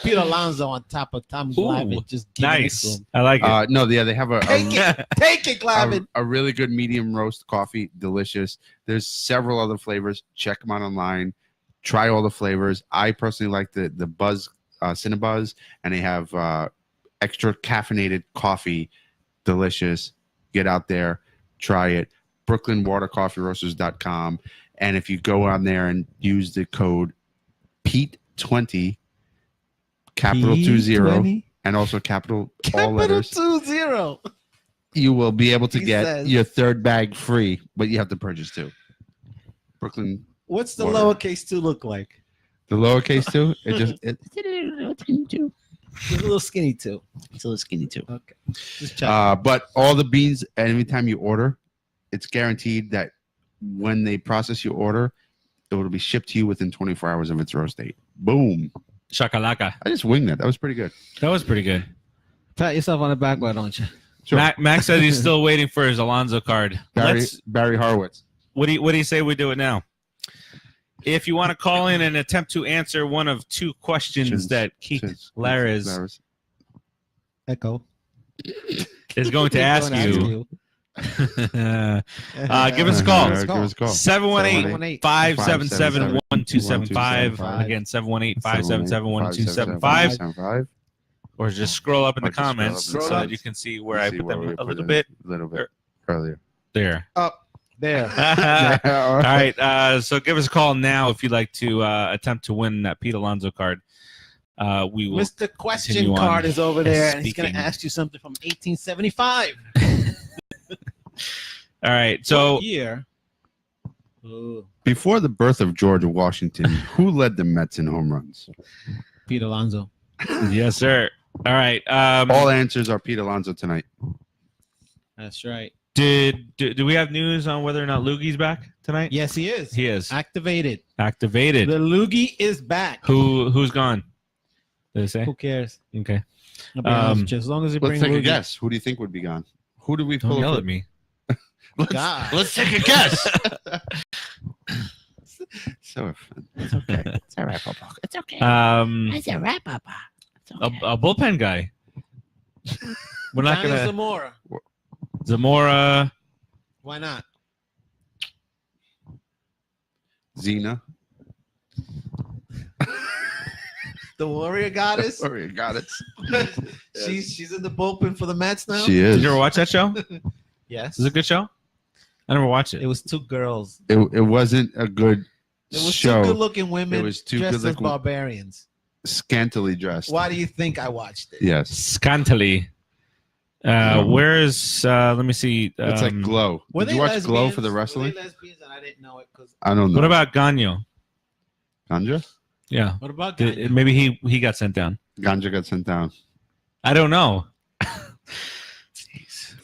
Pete Alonso on top of Tom Glavine, just giving it to Nice. him. I like it. No, yeah, they have Take it, Glavine. a really good medium roast coffee, delicious. There's several other flavors. Check them out online. Try all the flavors. I personally like the Buzz Cinnabuzz, and they have extra caffeinated coffee, delicious. Get out there, try it. BrooklynWaterCoffeeRoasters.com, and if you go on there and use the code Pete20, capital 20, E20. and also capital all letters. 20. You will be able to He get says- your third bag free, but you have to purchase 2. Brooklyn. What's the Water. lowercase 2 look like? The lowercase 2, it's a little skinny 2. It's a little skinny 2. Okay. Just check. But all the beans, every time you order, it's guaranteed that when they process your order, it will be shipped to you within 24 hours of its roast date. Boom. Shakalaka. I just winged that. That was pretty good. That was pretty good. Pat yourself on the back, why don't you? Sure. Max says he's still waiting for his Alonso card. Barry Horowitz. What do you say we do it now? If you want to call in and attempt to answer one of 2 questions that Keith Laris Echo. is going to ask you, give us a call. Give us a call. 718-577-1275. Again, 718-577-1275. Or just scroll up in the comments so that you can see where I put them a little bit earlier. there. Up there. All right. So give us a call now if you'd like to attempt to win that Pete Alonso card. We will. Mr. Question card is over there, and he's going to ask you something from 1875. All right. So What year? Before the birth of George Washington, who led the Mets in home runs? Pete Alonso. yes, sir. All right. All answers are Pete Alonso tonight. That's right. Do we have news on whether or not Lugie's back tonight? Yes, he is. He is Activated. activated. The Lugie is back. Who's gone? Did they say? Who cares? Okay. I'll be honest with you, as long as you Let's bring take a Lugie. guess. Who do you think would be gone? Who do we Don't pull? yell at me. God. Let's take a guess. So fun. It's okay. It's all right, Papa. It's okay. It's a wrap up. A bullpen guy. We're not Johnny gonna Zamora. Zamora. Why not? Zena. The Warrior Goddess. Sorry, got it. She's in the bullpen for the Mets now. She is. Did you ever watch that show? Yes. Is it a good show? I never watched it. It was 2 girls. It wasn't a good It was show. 2 good-looking women It was 2 dressed as good-looking- barbarians. Scantily dressed. Why do you think I watched it? Yes. Scantily. Where's let me see. It's like Glow. Were Did they you watch lesbians? Glow for the Were wrestling? they lesbians and I didn't know it because. I don't know. What about Gagno? Ganja? Yeah. What about Ganya? Maybe he got sent down. Ganja got sent down. I don't know.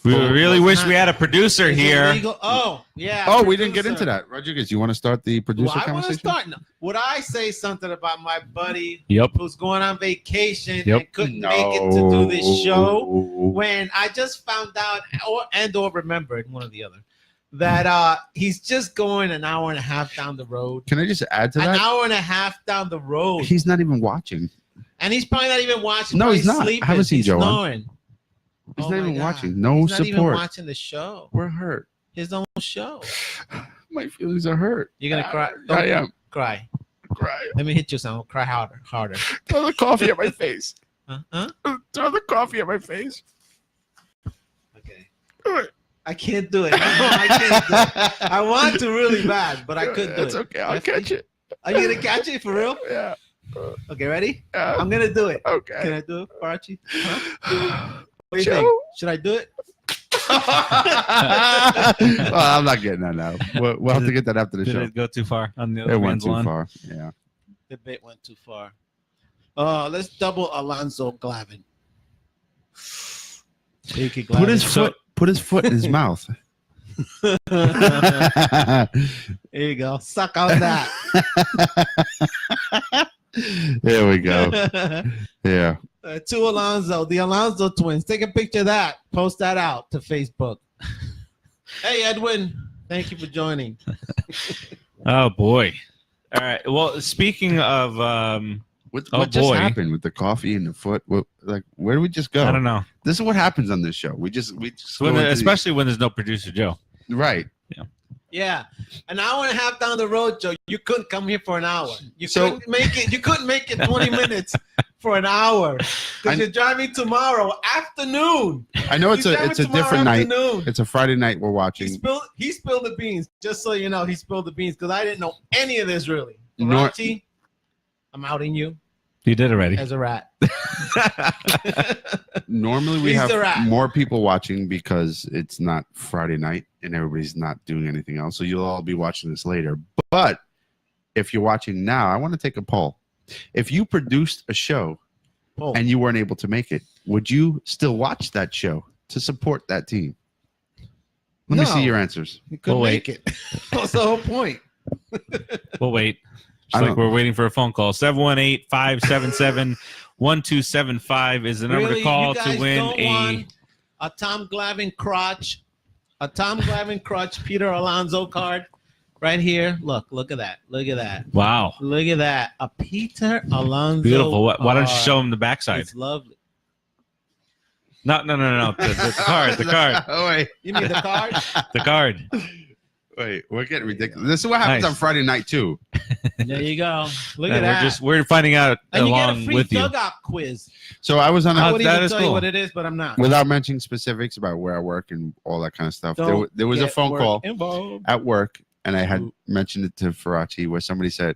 We really wish we had a producer Is it here. legal? Oh, yeah. Oh, we didn't get producer. into that. Rodriguez, you want to start the producer Well, I want to conversation? start. No. Would I say something about my buddy Yep. who's going on vacation Yep. and couldn't make it to do this show? When I just found out or remembered, one or the other, that he's just going an hour and a half down the road. Can I just add to An that? hour and a half down the road. He's not even watching. And he's probably not even watching. No, Probably he's not. I Sleeping. haven't seen He's Joe on. snoring. He's Oh not my even God. watching. No He's not even support. watching the show. We're hurt. His own show. My feelings are hurt. You're gonna cry. I am. Cry. Cry. Let me hit you some. Cry harder. Throw the coffee at my face. Huh? Throw the coffee at my face. Okay. Do it. I can't do it. No, I can't do it. I want to really bad, but I couldn't do it. It's okay. I'll Lefty? catch it. Are you gonna catch it for real? Yeah. Okay, ready? Yeah. I'm gonna do it. Can Okay. I do it, Farace? Huh? What do you Joe? think? Should I do it? Well, I'm not getting that now. We'll have to get that after the Did show. it go too far on the other It went man's too lawn? far. Yeah. The bit went too far. Let's double Alonso Glavin. Put his foot in his mouth. There you go. Suck on that. There we go. Yeah. To Alonso, the Alonso twins. Take a picture of that. Post that out to Facebook. Hey, Edwin. Thank you for joining. Oh boy. All right. Well, speaking of, What Oh, just boy. happened with the coffee and the foot? Where do we just go? I don't know. This is what happens on this show. We just go into Especially when there's no producer Joe. right. Yeah, an hour and a half down the road, Joe. You couldn't come here for an hour. You So- couldn't make it. You couldn't make it 20 minutes for an hour because you're driving tomorrow afternoon. I know it's He's a driving different tomorrow night. afternoon. It's a Friday night. We're He watching. spilled the beans. Just so you know, he spilled the beans because I didn't know any of this really. Nor- Farace, I'm outing you. You did already. As a rat. Normally we He's have the rat. more people watching because it's not Friday night and everybody's not doing anything else. So you'll all be watching this later. But if you're watching now, I want to take a poll. If you produced a show and you weren't able to make it, would you still watch that show to support that team? Let me see your answers. You couldn't We'll make it. What's the whole point? We'll wait. Just like we're waiting for a phone call. 718-577-1275 is the number to call to win a Tom Glavine crotch, Peter Alonso card right here. Look at that. Look at that. Wow. Look at that. A Peter Alonso. Beautiful. Why don't you show him the backside? It's lovely. No. The card. The card. Oh, wait. You mean the card? The card. Wait, we're getting ridiculous. This is what happens on Friday night, too. There you go. Look at that. We're finding out and along you get a free with you. dugout quiz. So I was on I would that even is tell you cool. what it is, but I'm not. without mentioning specifics about where I work and all that kind of stuff. Don't There was a get phone work call involved. at work, and I had mentioned it to Farace, where somebody said,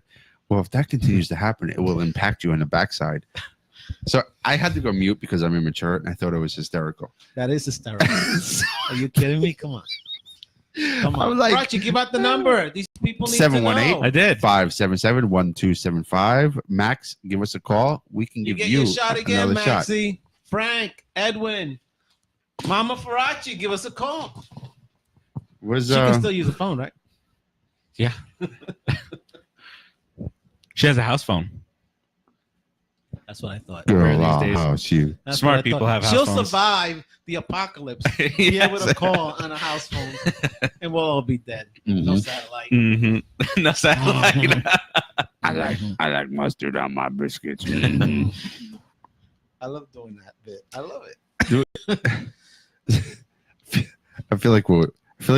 well, if that continues to happen, it will impact you on the backside. So I had to go mute because I'm immature, and I thought it was hysterical. That is hysterical. Are you kidding me? Come on. Come on. I was like, Farace, give out the number. These people need 718. to know. I did. 577-1275. Max, give us a call. We can You give get you your shot again, another shot. Maxie. Frank, Edwin, Mama Farace, give us a call. Was She can still use a phone, right? Yeah. She has a house phone. That's what I thought. Rare girl, these days. oh, shoot. That's Smart what I people thought. have house She'll phones. survive the apocalypse. Be able to call on a house phone, and we'll all be dead. No satellite. Mm-hmm. No satellite. I like mustard on my biscuits. I love doing that bit. I love it. I feel like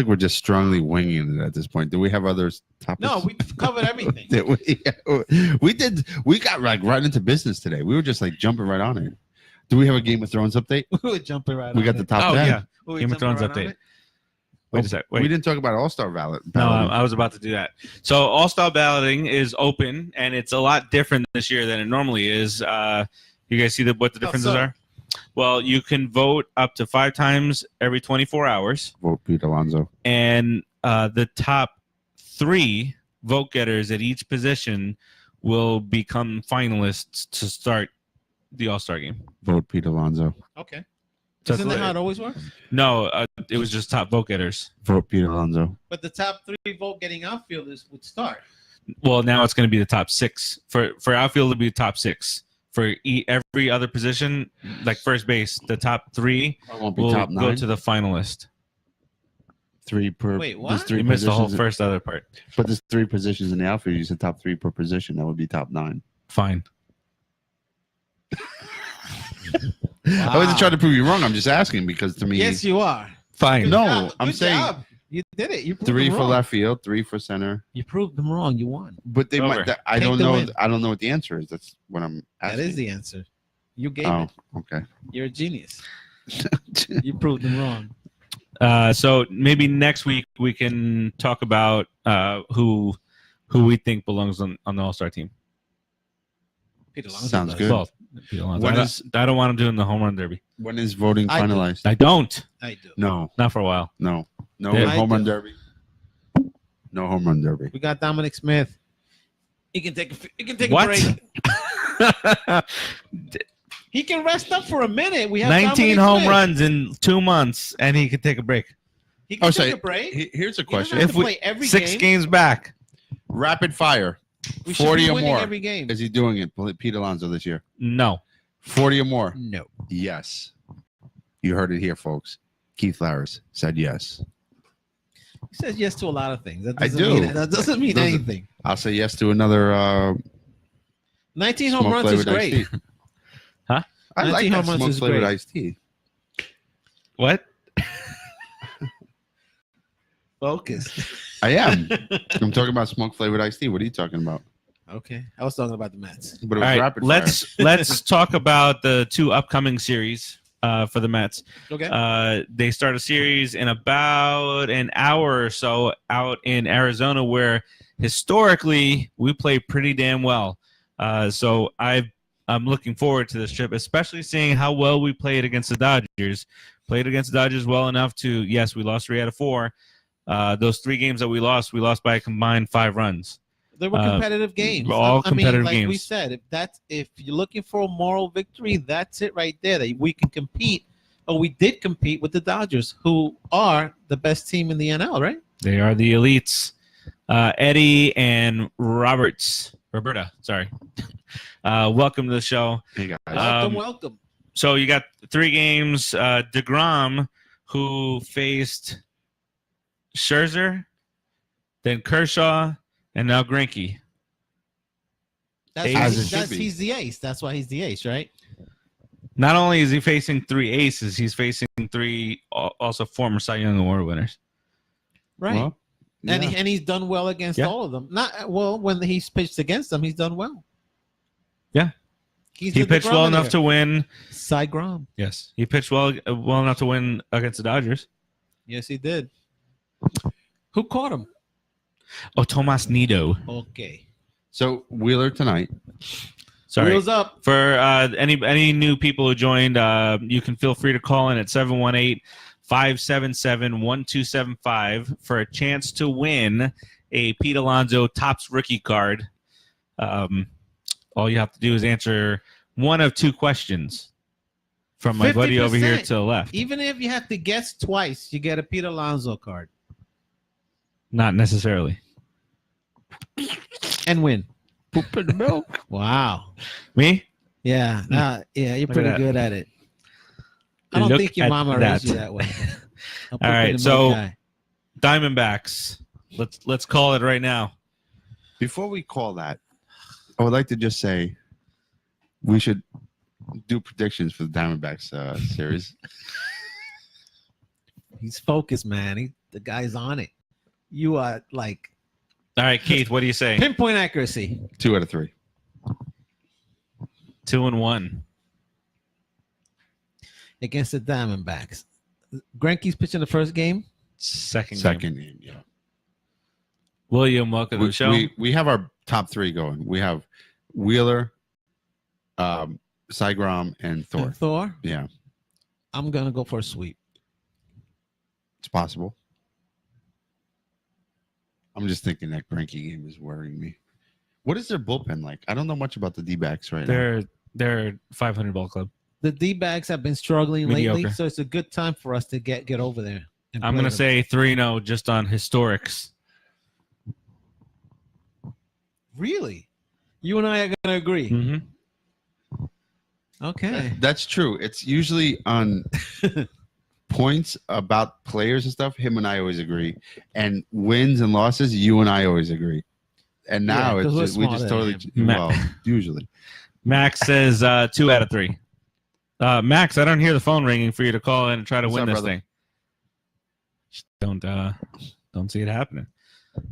we're just strongly winging it at this point. Do we have other topics? No, we covered everything. We got like right into business today. We were just like jumping right on it. Do we have a Game of Thrones update? We were jumping right. We on got the it. top 10. Yeah. We were Game of jumping Thrones right on update. it. Wait a sec. Wait. We didn't talk about All-Star ballot. No, I was about to do that. So All-Star balloting is open, and it's a lot different this year than it normally is. You guys see what the differences are? Well, you can vote up to 5 times every 24 hours. Vote Pete Alonso. And the top 3 vote getters at each position will become finalists to start the All-Star game. Vote Pete Alonso. Okay. So Isn't that how it always works? No, it was just top vote getters. Vote Pete Alonso. But the top 3 vote getting outfielders would start. Well, now it's going to be the top 6. For outfield, it'll be the top 6. For every other position, like first base, the top 3 Won't be will top go 9. to the finalist. 3 per. Wait, what? There's 3 You missed the whole positions- first other part. But there's 3 positions in the outfield. You said top 3 per position. That would be top 9. Fine. I wasn't trying to prove you wrong. I'm just asking because to me, Yes, you are. Fine. No, Good I'm saying job. You did it. You proved 3 them for wrong. left field, 3 for center. You proved them wrong. You won. But they Over. might. I Take don't the know. win. I don't know what the answer is. That's what I'm asking. That is the answer. You gave Oh, it. okay. You're a genius. You proved them wrong. So maybe next week we can talk about who we think belongs on the All-Star team. Peter Alonso Sounds does. good. Well, Pete Alonso. When I don't want him doing the home run derby. When is voting I do. finalized? I don't. I do. No, Not for a while. no Yeah, home I run do. derby. No home run derby. We got Dominic Smith. He can take a What? break. He can rest up for a minute. We have 19 Dominic home Smith. runs in 2 months, and he could take a break. He can so take a break. Here's a He doesn't question: have If to we- play every 6 game. games back. Rapid fire, We should 40 be or winning more. every game. Is he doing it, Pete Alonso, this year? No. 40 or more? No. Yes. You heard it here, folks. Keith Farace said yes. He says yes to a lot of things. That I doesn't do. Mean, that doesn't mean Doesn't- anything. I'll say yes to another 19 home runs is smoke-flavored iced great. tea. Huh? I like 19 that home runs smoke is flavored great. iced tea. What? Focus. I am. I'm talking about smoke flavored iced tea. What are you talking about? Okay. I was talking about the Mets. But it All was right, rapid let's talk about the 2 upcoming series for the Mets. Okay. They start a series in about an hour or so out in Arizona, where historically we play pretty damn well. So I've I'm looking forward to this trip, especially seeing how well we played against the Dodgers. Played against the Dodgers well enough to, yes, we lost 3 out of 4. Those 3 games that we lost by a combined 5 runs. They were competitive games. All competitive like games. We said, if you're looking for a moral victory, that's it right there. That we can compete, or we did compete with the Dodgers, who are the best team in the NL, right? They are the elites. Eddie and Roberta, sorry. Welcome to the show. Hey guys. Welcome. So you got 3 games. DeGrom, who faced Scherzer, then Kershaw, and now Greinke. He's the ace. That's why he's the ace, right? Not only is he facing 3 aces, he's facing 3 also former Cy Young Award winners. Right. Well, yeah. And he's done well against all of them. When he's pitched against them, he's done well. Yeah. He pitched well enough to win. Cy Grom. Yes. He pitched well enough to win against the Dodgers. Yes, he did. Who caught him? Oh, Tomas Nido. Okay. So Wheeler tonight. Sorry. Wheels up. For any new people who joined, you can feel free to call in at 718-577-1275 for a chance to win a Pete Alonso Topps rookie card. All you have to do is answer one of 2 questions from my buddy over here to the left. Even if you have to guess twice, you get a Pete Alonso card. Not necessarily. And win. Poop in the milk. Wow. Me? Yeah. You're pretty good at it. I don't think your mama raised you that way. All right, so Diamondbacks. Let's call it right now. Before we call that, I would like to just say we should do predictions for the Diamondbacks series. He's focused, man. The guy's on it. You are like... All right, Keith, what do you say? Pinpoint accuracy. 2 out of 3. 2-1. Against the Diamondbacks. Greinke's pitching the first game? Second game, yeah. William, welcome to the show. We have our top 3 going. We have Wheeler, Cy Grom, and Thor. Thor? Yeah. I'm going to go for a sweep. It's possible. I'm just thinking that Greinke game is worrying me. What is their bullpen like? I don't know much about the D-backs right now. They're 500 ball club. The D-backs have been struggling Mediocre. lately, so it's a good time for us to get over there. I'm going to say 3-0 just on historics. Really? You and I are going to agree. Mm-hmm. Okay. That's true. It's usually on points about players and stuff. Him and I always agree. And wins and losses, you and I always agree. And now it's just, we just totally usually. Max says 2 out of 3. Max, I don't hear the phone ringing for you to call in and try to win this thing. Just don't see it happening.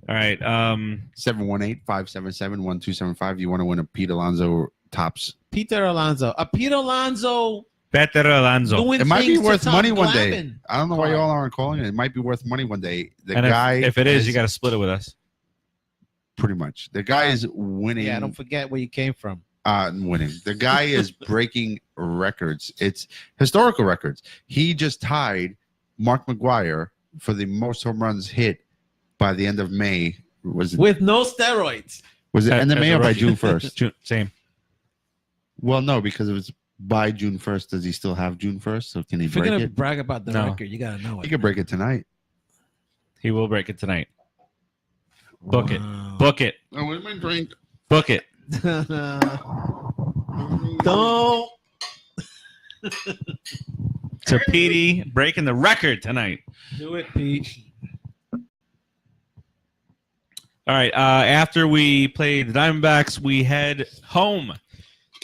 All right. 718-577-1275. You want to win a Pete Alonso Topps. Peter Alonso. A Pete Alonso. Peter Alonso. It might be worth money one day. I don't know why y'all aren't calling it. It might be worth money one day. If it is, you got to split it with us. Pretty much. The guy is winning. Yeah, don't forget where you came from. Winning. The guy is breaking records. It's historical records. He just tied Mark McGwire for the most home runs hit by the end of May. With no steroids. Was it end of May or by June 1st? Same. Well, no, because it was by June 1st. Does he still have June 1st? So can he break it? If you're going to brag about the No. record, you got to know it. He could break it tonight. He will break it tonight. Book it. Book it. Oh, where's my drink? Book it. Don't. So Petey breaking the record tonight. Do it, Pete. All right. After we play the Diamondbacks, we head home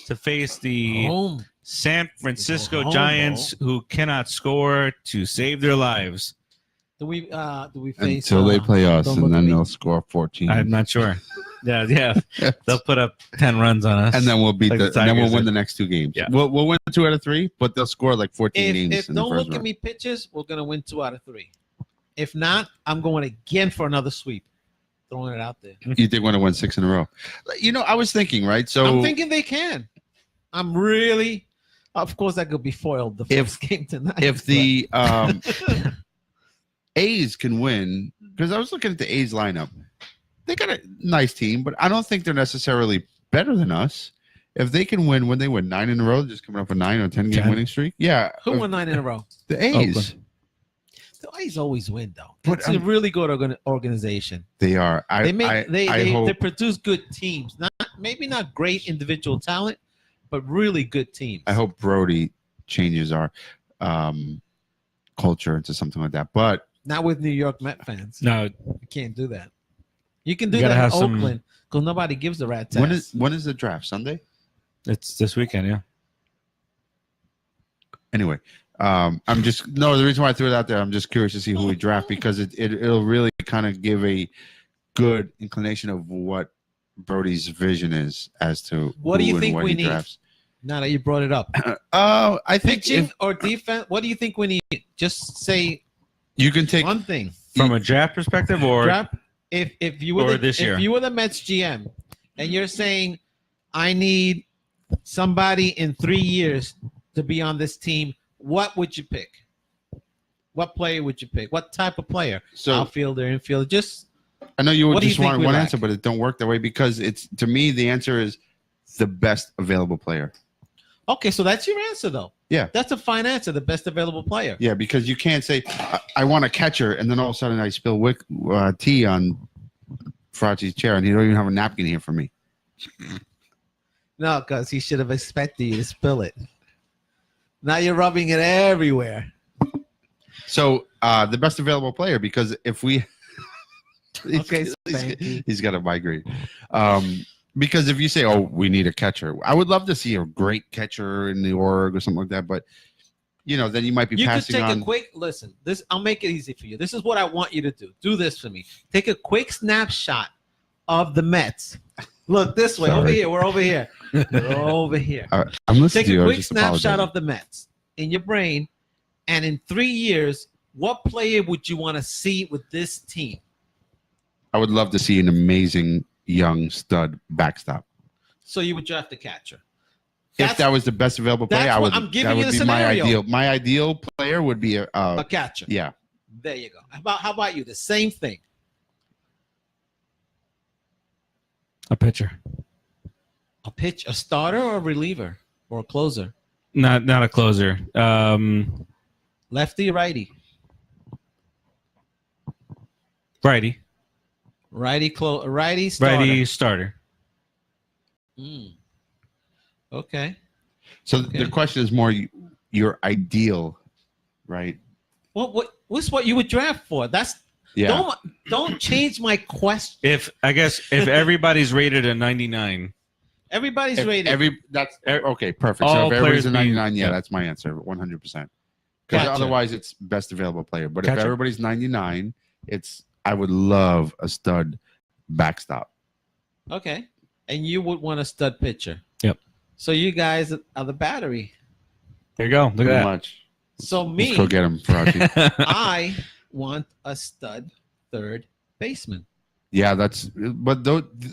to face the San Francisco Giants, who cannot score to save their lives. Do we face until they play us, and then they'll score 14. I'm not sure. Yeah. They'll put up 10 runs on us, and then we'll beat like and then we'll win the next 2 games. Yeah. We'll win 2 out of 3, but they'll score like 14 games. If don't look at me pitches, we're gonna win 2 out of 3. If not, I'm going again for another sweep. Throwing it out there. You think we're gonna win 6 in a row? You know, I was thinking, right? So I'm thinking they can. I'm really, of course, I could be foiled the first game tonight. If the A's can win, because I was looking at the A's lineup, they got a nice team, but I don't think they're necessarily better than us. If they can win, when they win 9 in a row, just coming up a 9 or 10 game winning streak. Yeah. Who won 9 in a row? The A's. Oakland. The A's always win, though. But, It's a really good organization. They are. They produce good teams. Maybe not great individual talent, but really good teams. I hope Brodie changes our culture into something like that. But not with New York Met fans. No, You can't do that. You can do You gotta that in have some- Oakland because nobody gives a rat's ass. when is the draft? Sunday? it's this weekend. Yeah. Anyway, the reason why I threw it out there, I'm just curious to see who we draft because it'll really kind of give a good inclination of what Brodie's vision is as to What do who you and think what we he need? drafts. Now that you brought it up, I think pitching or defense. What do you think we need? Just say you can take one thing. From a draft perspective, or Draft. If you were this year. if you were the Mets GM, and you're saying, I need somebody in 3 years to be on this team, what would you pick? What player would you pick? What type of player? so. Outfielder, infielder. Just I know you would What do you just think want we one lack? answer, but it don't work that way because it's to me the answer is the best available player. okay. So that's your answer, though. Yeah. That's a fine answer. The best available player. Yeah, because you can't say I want a catcher and then all of a sudden I spill tea on Farace's chair and he don't even have a napkin here for me. No, because he should have expected you to spill it. Now you're rubbing it everywhere. So the best available player because if we Okay, Spanky. he's got a migraine. Because if you say, "Oh, we need a catcher," I would love to see a great catcher in the org or something like that. But then you might be You could passing take on. a quick listen. This I'll make it easy for you. This is what I want you to do. Do this for me. Take a quick snapshot of the Mets. Look this way. Over Sorry. here. We're over here. We're over here. I'm listening Take to you. a I was quick just snapshot apologizing. of the Mets in your brain, and in 3 years, what player would you want to see with this team? I would love to see an amazing young stud backstop. So you would draft a catcher. If that was the best available player, that's I what would. I'm giving that you would the be my scenario. ideal. My ideal player would be A catcher. yeah. There you go. How about you? The same thing. a pitcher. A starter or a reliever or a closer? Not a closer. Lefty, righty? Righty. Righty, righty, starter. Righty starter. Okay. So Okay. the question is more your ideal, right? What's what you would draft for? That's Yeah. don't change my question. If everybody's rated a 99, Everybody's rated. Okay, perfect. All So if everybody's players a 99, being- yeah, yeah. that's my answer, 100%. Because Gotcha. otherwise, it's best available player. But if Gotcha. everybody's 99, I would love a stud backstop. Okay. And you would want a stud pitcher. Yep. So you guys are the battery. there you go. Look Pretty at much. So Let's go me, get him, Farace. that. I want a stud third baseman. Yeah, but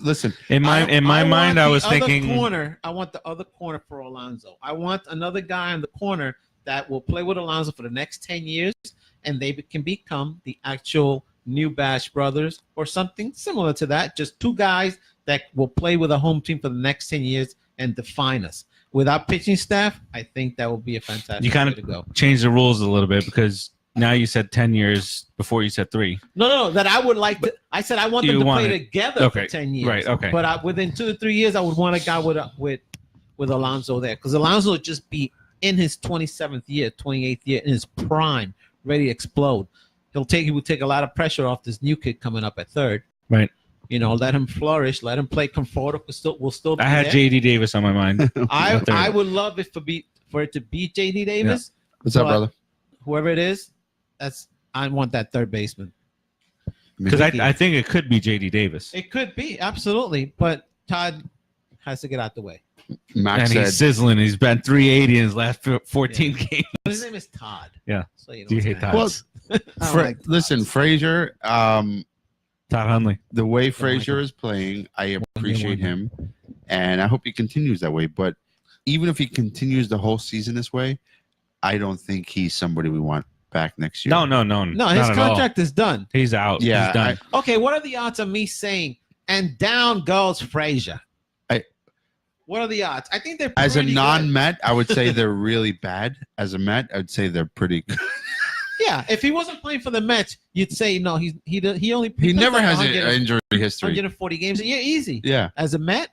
listen, in my want mind, I the was other thinking. corner. I want the other corner for Alonso. I want another guy in the corner that will play with Alonso for the next 10 years, and they can become the actual new Bash brothers or something similar to that. Just two guys that will play with a home team for the next 10 years and define us. With our pitching staff, I think that would be a fantastic You kind way to go. of changed the rules a little bit because now you said 10 years before you said 3. No, that I would like to. I said I want them You to want play it- together okay, for 10 years. right, okay. But within 2 to 3 years, I would want a guy with Alonso there because Alonso would just be in his 27th year, 28th year, in his prime, ready to explode. He would take a lot of pressure off this new kid coming up at third. Right. Let him flourish, let him play comfortable. We'll still be I had there. JD Davis on my mind. I would love it for it to be JD Davis. what's up, But brother? Whoever it is, I want that third baseman. Because I think it could be JD Davis. It could be, absolutely. But Todd has to get out the way. Max And said, he's sizzling. He's been 380 in his last 14 games. But his name is Todd. Yeah. So you know Do you what's hate gonna Todd? happen. I don't like Todd. listen, Frazier, Todd Hundley. the way like Frazier him. is playing, I appreciate him, and I hope he continues that way. But even if he continues the whole season this way, I don't think he's somebody we want back next year. No. No, not his at all. contract is done. He's out. Yeah, He's done. Okay, what are the odds of me saying, and down goes Frazier? What are the odds? I think they're pretty As a good. non-Met, I would say they're really bad. As a Met, I'd say they're pretty good. Yeah, if he wasn't playing for the Mets, you'd say no. He only He plays never like has an 100 injury history. 140 games a year, easy. Yeah. As a Met,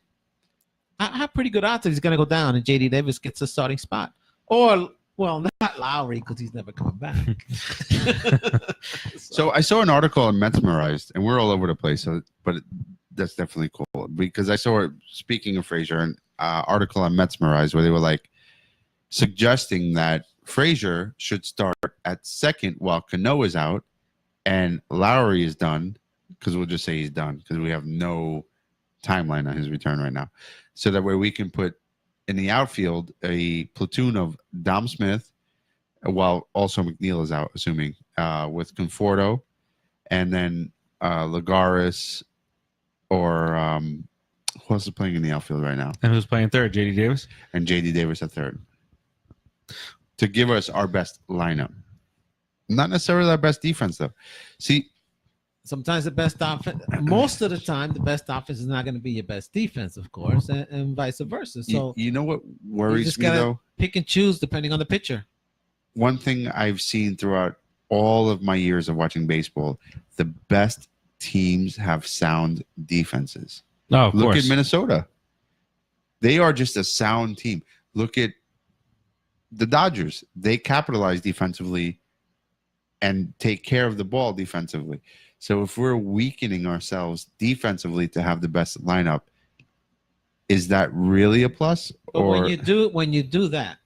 I have pretty good odds that he's going to go down and JD Davis gets a starting spot. Or, well, not Lowry because he's never coming back. So I saw an article on Mesmerized, and we're all over the place. But that's definitely cool because I saw it. Speaking of Frazier, an article on Mesmerized where they were like suggesting that Frazier should start at second while Cano is out, and Lowry is done because we'll just say he's done because we have no timeline on his return right now. So that way we can put in the outfield a platoon of Dom Smith, while also McNeil is out, assuming with Conforto, and then Lagares or who else is playing in the outfield right now? And who's playing third? JD Davis? And JD Davis at third. To give us our best lineup. Not necessarily our best defense, though. See, sometimes the best offense, most of the time, the best offense is not going to be your best defense, of course, and vice versa. So you know what you worries just me, gotta though? pick and choose depending on the pitcher. One thing I've seen throughout all of my years of watching baseball, the best teams have sound defenses. No, of Look course. at Minnesota. They are just a sound team. Look at the Dodgers. They capitalize defensively and take care of the ball defensively. So if we're weakening ourselves defensively to have the best lineup, is that really a plus? But Or when you do that,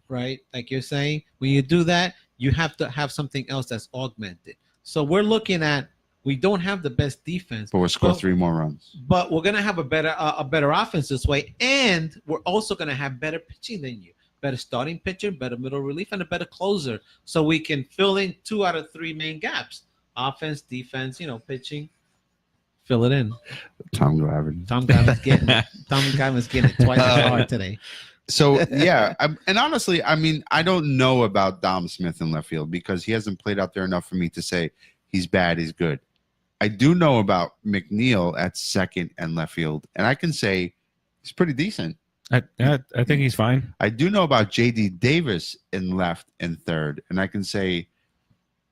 right? Like you're saying, when you do that, you have to have something else that's augmented. So we're looking at we don't have the best defense, but we'll score 3 more runs. But we're gonna have a better offense this way, and we're also gonna have better pitching than you. Better starting pitcher, better middle relief, and a better closer. So we can fill in 2 out of 3 main gaps. Offense, defense, pitching. Fill it in. Tom Glavine. Tom Glavine's getting it twice as hard today. So, yeah. And honestly, I mean, I don't know about Dom Smith in left field because he hasn't played out there enough for me to say he's bad, he's good. I do know about McNeil at second and left field, and I can say he's pretty decent. I think he's fine. I do know about JD Davis in left and third, and I can say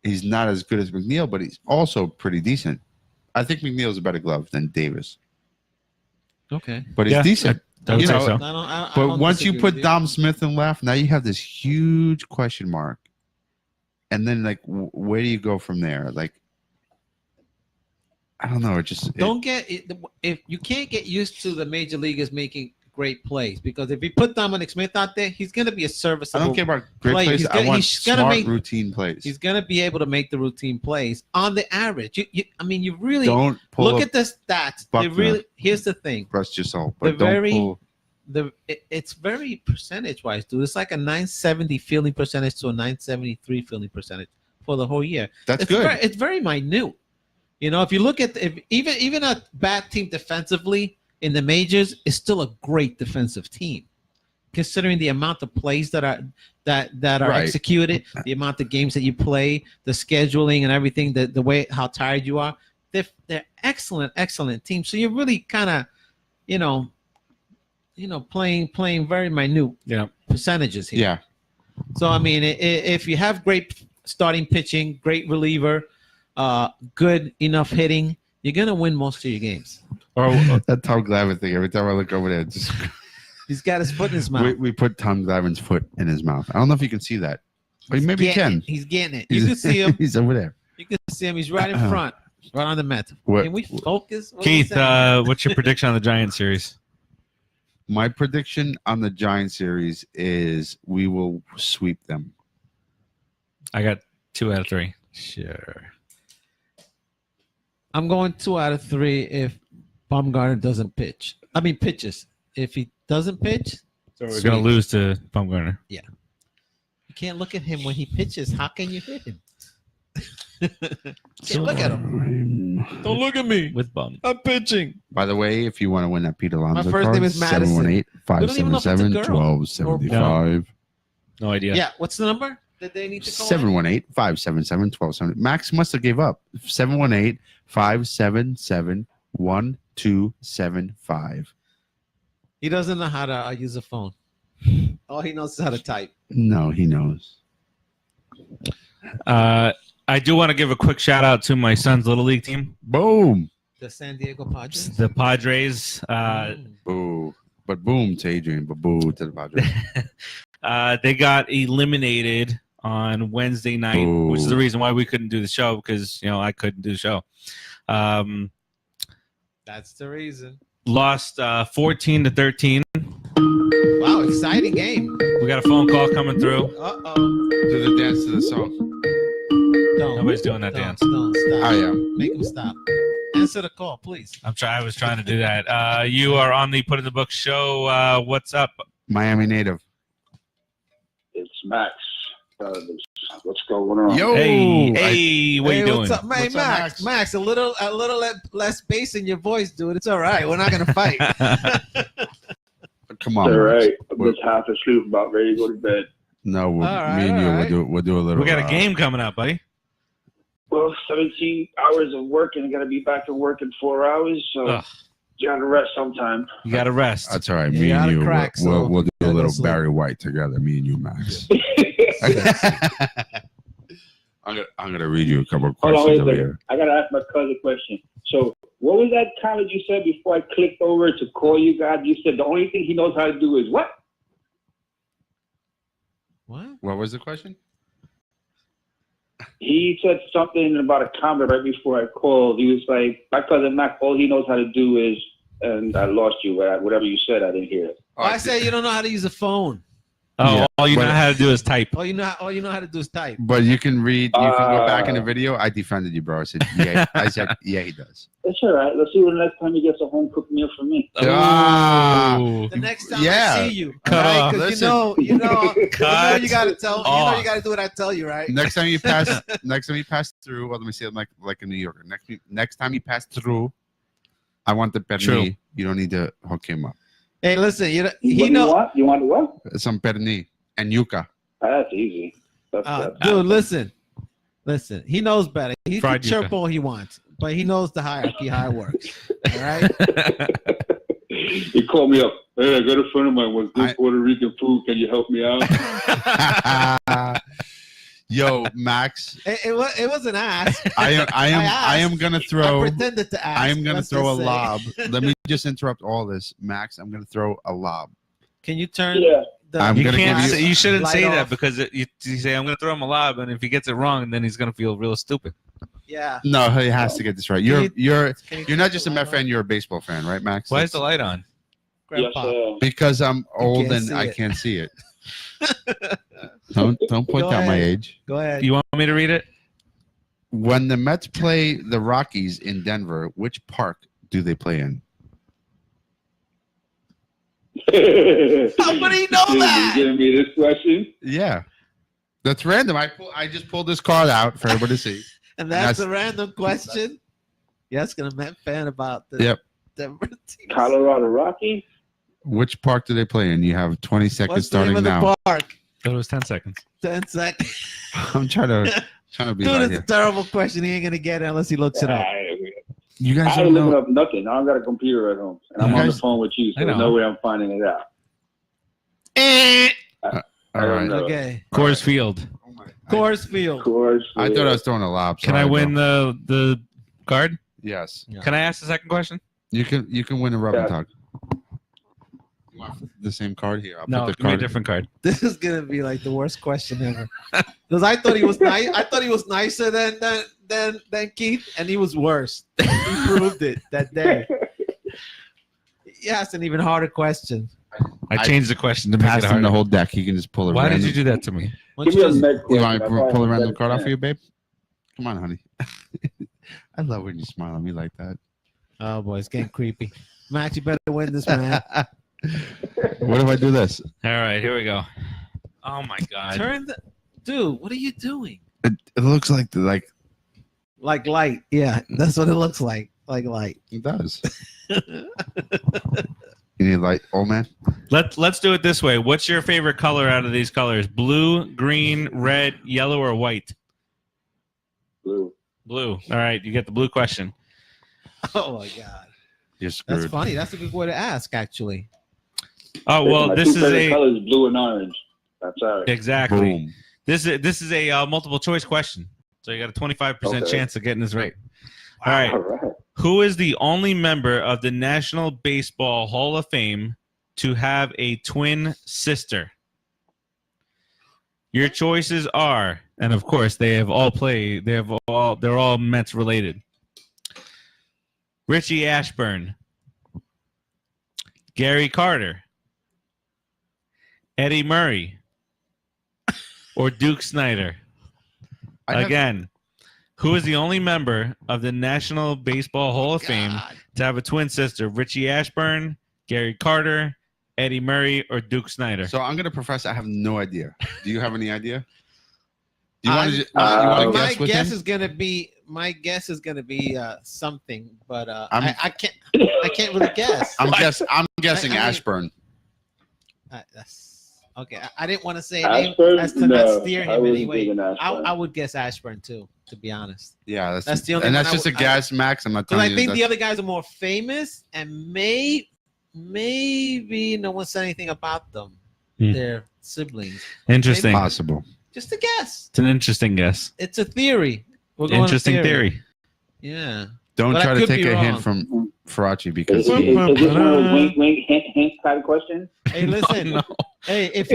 he's not as good as McNeil, but he's also pretty decent. I think McNeil's a better glove than Davis. Okay. But he's decent. I would say so. I But don't once you disagree put with Dom Smith in left, now you have this huge question mark. And then, like, where do you go from there? Like, I don't know. It just if you can't get used to the major leaguers making great plays, because if you put Dominic Smith out there, he's going to be a serviceable. I don't care about great player. plays. I want he's gonna smart make routine plays. He's going to be able to make the routine plays on the average. You really Don't pull look at the stats. They Buckner. really. Here's the thing. Rest your soul, but The don't very- pull. It's very percentage wise, dude. It's like a 970 fielding percentage to a 973 fielding percentage for the whole year. That's It's good. It's very minute. If you look at even a bad team defensively in the majors is still a great defensive team, considering the amount of plays that are Right. executed, the amount of games that you play, the scheduling and everything, the way how tired you are. They're excellent teams. So you're really kind of, playing very minute percentages here. Yeah. So I mean, if you have great starting pitching, great reliever, good enough hitting, you're gonna win most of your games. Or That Tom Glavine thing. Every time I look over there, just He's got his foot in his mouth. we put Tom Glavine's foot in his mouth. I don't know if you can see that. But maybe you can. He's getting it. You can see him. He's over there. You can see him. He's right in front, right on the mat. What- Can we focus? What are we Keith, saying? what's your prediction on the Giants series? My prediction on the Giants series is we will sweep them. I got 2 out of 3. Sure. I'm going 2 out of 3 if Baumgartner doesn't pitch. I mean, pitches. If he doesn't pitch, So we're going to lose to Baumgartner. you can't look at him when he pitches. How can you hit him? Can't look at him. Don't look at me. With bum. I'm pitching. By the way, if you want to win that Pete Alonso My first card, name is Madison. 718-577-1275. No idea. Yeah. What's the number that they need to call? 718-577-1270. Max must have gave up. 718-577-1275. He doesn't know how to use a phone. All he knows is how to type. No, he knows. I do want to give a quick shout out to my son's little league team, Boom. The San Diego Padres. the Padres. Boo. But boom to Adrian, but boo to the Padres. They got eliminated on Wednesday night, which is the reason why we couldn't do the show because I couldn't do the show. That's the reason. Lost 14-13. Wow, exciting game. We got a phone call coming through. Uh-oh. Do the dance to the song. Don't. Nobody's doing that dance. Don't stop. Oh, yeah. Make him stop. Answer the call, please. I was trying to do that. You are on the Put in the Book show. What's up? Miami native. It's Max. What's going on? Yo. Hey, what you doing? What's up, man? What's up, Max? Max, a little less bass in your voice, dude. It's all right. We're not gonna fight. Come All on. right. Max. I'm just half asleep, about ready to go to bed. No, All right, me and you, all right. we'll do a little. We got a game coming up, buddy. Well, 17 hours of work, and I got to be back to work in 4 hours, so Ugh. you got to rest sometime. You got to rest. That's all right. You Me and gotta you, crack, so we'll do a gotta little sleep. Barry White together. Me and you, Max. I'm gonna read you a couple of Hold on, questions wait a over second. here. I got to ask my cousin a question. So, what was that comment you said before I clicked over to call you guys? You said the only thing he knows how to do is what? What? What was the question? He said something about a comment right before I called. He was like, my cousin Mac, all he knows how to do is, and I lost you. Whatever you said, I didn't hear it. I say you don't know how to use a phone. Oh, Yeah, all you know but- how to do is type. All you know how to do is type. But you can read. You can go back in the video. I defended you, bro. I said, yeah. I said, yeah, he does. That's all right. Let's see when the next time he gets a home cooked meal from me. Ah. Ooh. The next time Yeah. I see you, Cut all right? off. 'Cause Listen. you know, Cut you gotta tell. You know, off. you gotta do what I tell you, right? Next time you pass through. Well, let me see. I'm like a New Yorker. Next time you pass through, I want the True. perni. You don't need to hook him up. Hey, listen, he What know. You want what? Some perni and yuca. That's easy. Dude, listen. He knows better. He Fried can chirp yuca. all he wants, but he knows the hierarchy how it works. All right. He called me up. Hey, I got a friend of mine wants good Puerto Rican food. Can you help me out? Yo, Max, It was an ask. I am gonna I throw. pretended to ask. I am gonna let's throw a just say. lob. Let me just interrupt all this, Max. I'm gonna throw a lob. Can you turn? Yeah. I'm You gonna can't. give Say, you shouldn't light say off. that because you say I'm going to throw him a lob, and if he gets it wrong, then he's going to feel real stupid. Yeah. No, he has to get this right. Can You're Can not just a turn Met the fan. light You're a baseball fan, right, Max? Why is the light on? off? Yes, Grandpa. Because I'm old can't and see I it. can't see it. Don't point Go out my ahead. age. Go ahead. You want me to read it? When the Mets play the Rockies in Denver, which park do they play in? How would he know that? You giving me this question? Yeah, that's random. I just pulled this card out for everybody to see. And that's That's- a random question. You're asking a Met fan about the Yep. Denver team. Colorado Rockies? Which park do they play in? You have 20 seconds What's the name starting of the now. park? It was 10 seconds. 10 seconds. I'm trying to be Dude, right it's a here. terrible question. He ain't gonna get it unless he looks it up. You guys I don't ain't looking know. up nothing. I don't got a computer at home. And I'm You on the guys- phone with you, I so there's know. no way I'm finding it out. All right. know. Okay. Coors Field. Coors Field. Of course. I thought I was throwing a lob. Can I Sorry, win bro. the card? Yes. Yeah. Can I ask the second question? You can win a rub and Yeah. tug. You want the same card here? I'll No, put give the me a card. different card. This is gonna be like the worst question ever. Because I thought he was nice. I thought he was nicer than Keith, and he was worse. He proved it that day. He asked an even harder question. I changed the question to make Pass it him harder. the whole deck. He can just pull it. Why did you do that to me? Why Give don't me a you med You question. want me I to probably pull a have random better card off chance. for you, babe? Come on, honey. I love when you smile at me like that. Oh boy, it's getting creepy. Max, you better win this, man. What if I do this? All right, here we go. Oh my God. Turn the dude. What are you doing? It looks like Like light. Yeah, that's what it looks like. Like light. It does. You need light, old man? Let's do it this way. What's your favorite color out of these colors? Blue, green, red, yellow, or white? Blue. Blue. All right, you get the blue question. Oh my god. You're screwed. That's funny. That's a good way to ask, actually. Oh well, My this two is favorite a colors, blue and orange. I'm sorry. exactly. Boom. This is a multiple choice question, so you got a 25% Okay. chance of getting this right. All right. All right. Who is the only member of the National Baseball Hall of Fame to have a twin sister? Your choices are, and of course they're all Mets related. Richie Ashburn, Gary Carter, Eddie Murray, or Duke Snider. Again, who is the only member of the National Baseball Hall of Fame to have a twin sister? Richie Ashburn, Gary Carter, Eddie Murray, or Duke Snider? So I'm going to profess I have no idea. Do you have any idea? Do you I- want to my guess with guess him? is gonna be something, but I'm- I can't really guess. I'm guessing I mean- Ashburn. That's, okay, I didn't want to say a name Ashburn? as to not No, steer I him wasn't anyway. thinking Ashburn. I would guess Ashburn too, to be honest, Yeah, That's the only and one that's I just a would- guess, Max. I'm not because telling I think you. the other guys are more famous, and maybe no one said anything about them. Hmm. Their siblings. Interesting. Possible. Just a guess. It's an interesting guess. It's a theory. We're going Interesting theory. Yeah. Don't But I try to could take be a hint wrong. from Farace because Is this he, one of those wink, wink, hint, hint kind of questions? Hey, listen. No. Hey, if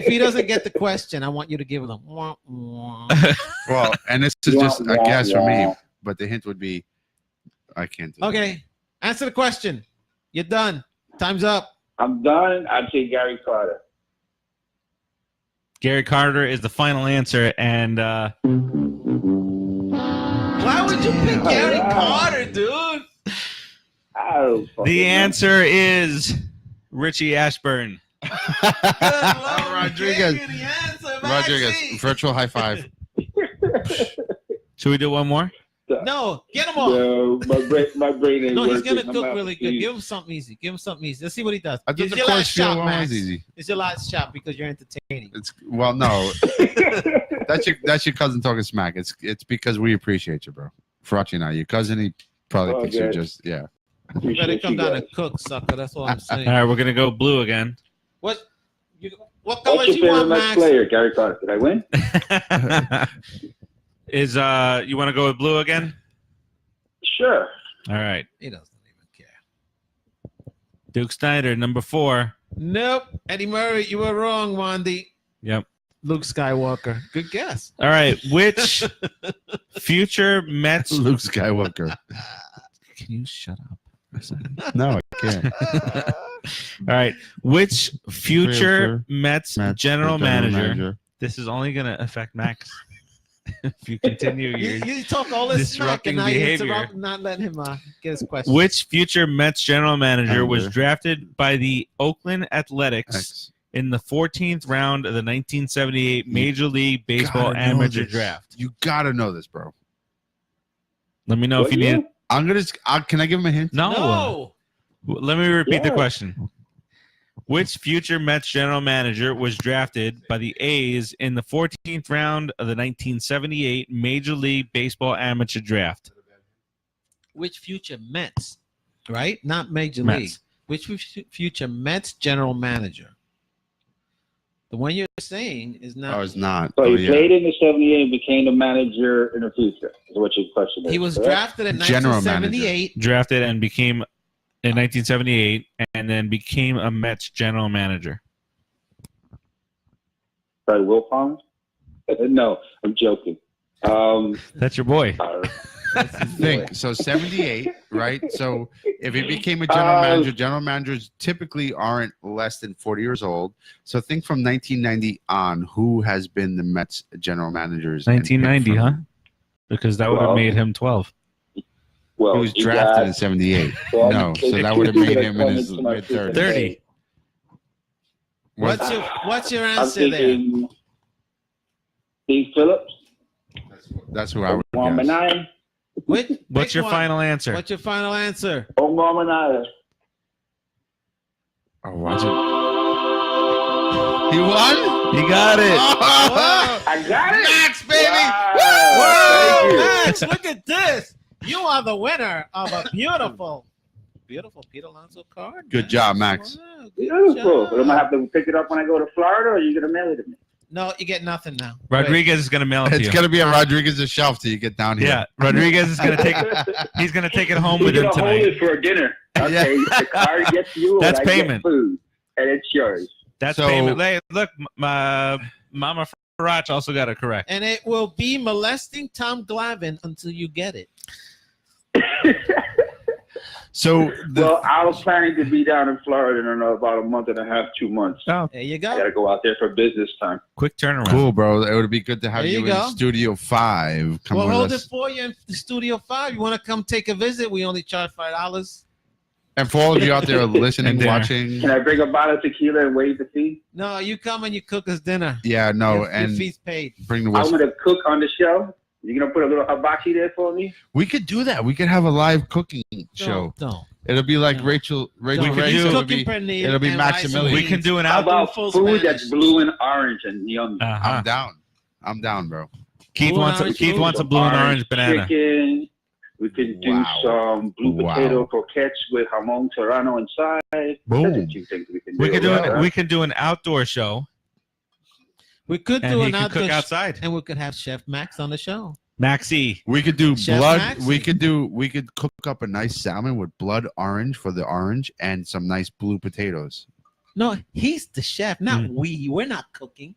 he doesn't get the question, I want you to give him wah, wah. well, and this is just a guess for me, but the hint would be I can't do that. Okay. Answer the question. You're done. Time's up. I'm done. I'd say Gary Carter. Gary Carter is the final answer, and Why would you pick Gary Carter, dude? I don't fucking the know. answer is Richie Ashburn. Good Lord, Rodriguez. give me the answer, Rodriguez, Maxie. virtual high five. Should we do one more? No, get him off. No, my brain ain't No, he's working. gonna I'm cook out really to good. see. Give him something easy. Give him something easy. Let's see what he does. I thought It's the your course last field shot, one Max. was easy. It's your last shot because you're entertaining. It's well, no, that's your cousin talking smack. It's because we appreciate you, bro. Farace and I, your cousin, he probably Oh, thinks you're good. just yeah. You better Appreciate come you down guys. and cook, sucker. That's all I'm saying. All right, we're gonna go blue again. What What's colors your you favorite want, Mets Max? player? Gary Carter. Did I win? Is you want to go with blue again? Sure. All right, He doesn't even care. Duke Snider, number 4. Nope. Eddie Murray, you were wrong, Wandy. Yep. Luke Skywalker. Good guess. All right, which future Mets? Luke Skywalker. Can you shut up? No, I can't. All right, which future Mets, Matt's general manager? This is only going to affect Max if you continue your. You talk all this smack disrupting and now you behavior. interrupt, not letting him get his question. Which future Mets general manager was Manager. drafted by the Oakland Athletics X. in the 14th round of the 1978 Major League Baseball Gotta know Amateur this. Draft? You gotta know this, bro. Let me know if What you year? need. I'm gonna. Can I give him a hint? No. No. Let me repeat the Yeah. question. Which future Mets general manager was drafted by the A's in the 14th round of the 1978 Major League Baseball Amateur Draft? Which future Mets, right? Not Major Mets. League. Which future Mets general manager? The one you're saying is not. Oh, it's not. So Oh, he yeah. played in the 78 and became the manager in the future. Is what your question is. He was correct? drafted in General 1978. Drafted and became in 1978 and then became a Mets general manager. Sorry, Will Palmer? No, I'm joking. That's your boy. Think so. 78, right? So if he became a general managers typically aren't less than 40 years old. So think from 1990 on, who has been the Mets general managers? and picked 1990, huh? from- Because that would have Well, made him 12. well, He was you drafted got- in 78. well, No, so that would have made him in his mid 30s. 30. What's your I'm answer there? thinking Steve Phillips, That's who I would Juan guess. Minaya. What's your final answer? What's your final answer? Manada. Oh, watch it. He won? You got it. I got it. Max, baby. Wow. Thank you. Max, look at this. You are the winner of a beautiful Pete Alonso card. Good job, Max. Wow, good Beautiful. job. But I'm gonna have to pick it up when I go to Florida, or are you gonna mail it to me? No, you get nothing now. Rodriguez is going to mail it to It's you. going to be on Rodriguez's shelf till you get down here. Yeah, Rodriguez is going to take it. He's going to take it home with You're him gonna hold tonight. it for dinner. Okay, the card gets you. That's and I payment. Get food, and it's yours. That's So- payment. Hey, look, Mama Farace also got it correct. And it will be molesting Tom Glavine until you get it. So, Well, I was planning to be down in Florida in about a month and a half, 2 months. Oh, There you I go. gotta go out there for business time. quick turnaround. cool, bro. It would be good to have There you you in go. Studio 5. Come We'll with hold us. it for you in the Studio 5. You want to come take a visit? We only charge $5. And for all of you out there listening, And dinner. watching, Can I bring a bottle of tequila and waive the fee? No, you come and you cook us dinner. yeah, no, Your and fee's paid. bring the I'm whiskey. gonna cook on the show. You gonna put a little hibachi there for me? We could do that. We could have a live cooking show. Don't. It'll be like No. Rachel could Ray. do- He's It'll cooking be, pernil it'll be and Maximilian. rice and We can beans. do an How out. about full food Spanish. that's blue and orange and yummy? Uh-huh. I'm down. I'm down, bro. Keith Blue and wants a, orange Keith food. wants a blue and orange banana. Chicken. We can do Wow. some blue Wow. potato croquettes with jamon serrano inside. Boom. That's a few things we can do. We could do right? we can do an outdoor show, We could and do he an can outdoor cook outside. and we could have Chef Max on the show. Maxie. We could do Chef blood. Maxie. We could cook up a nice salmon with blood orange for the orange and some nice blue potatoes. No, he's the chef, not Mm. we. We're not cooking.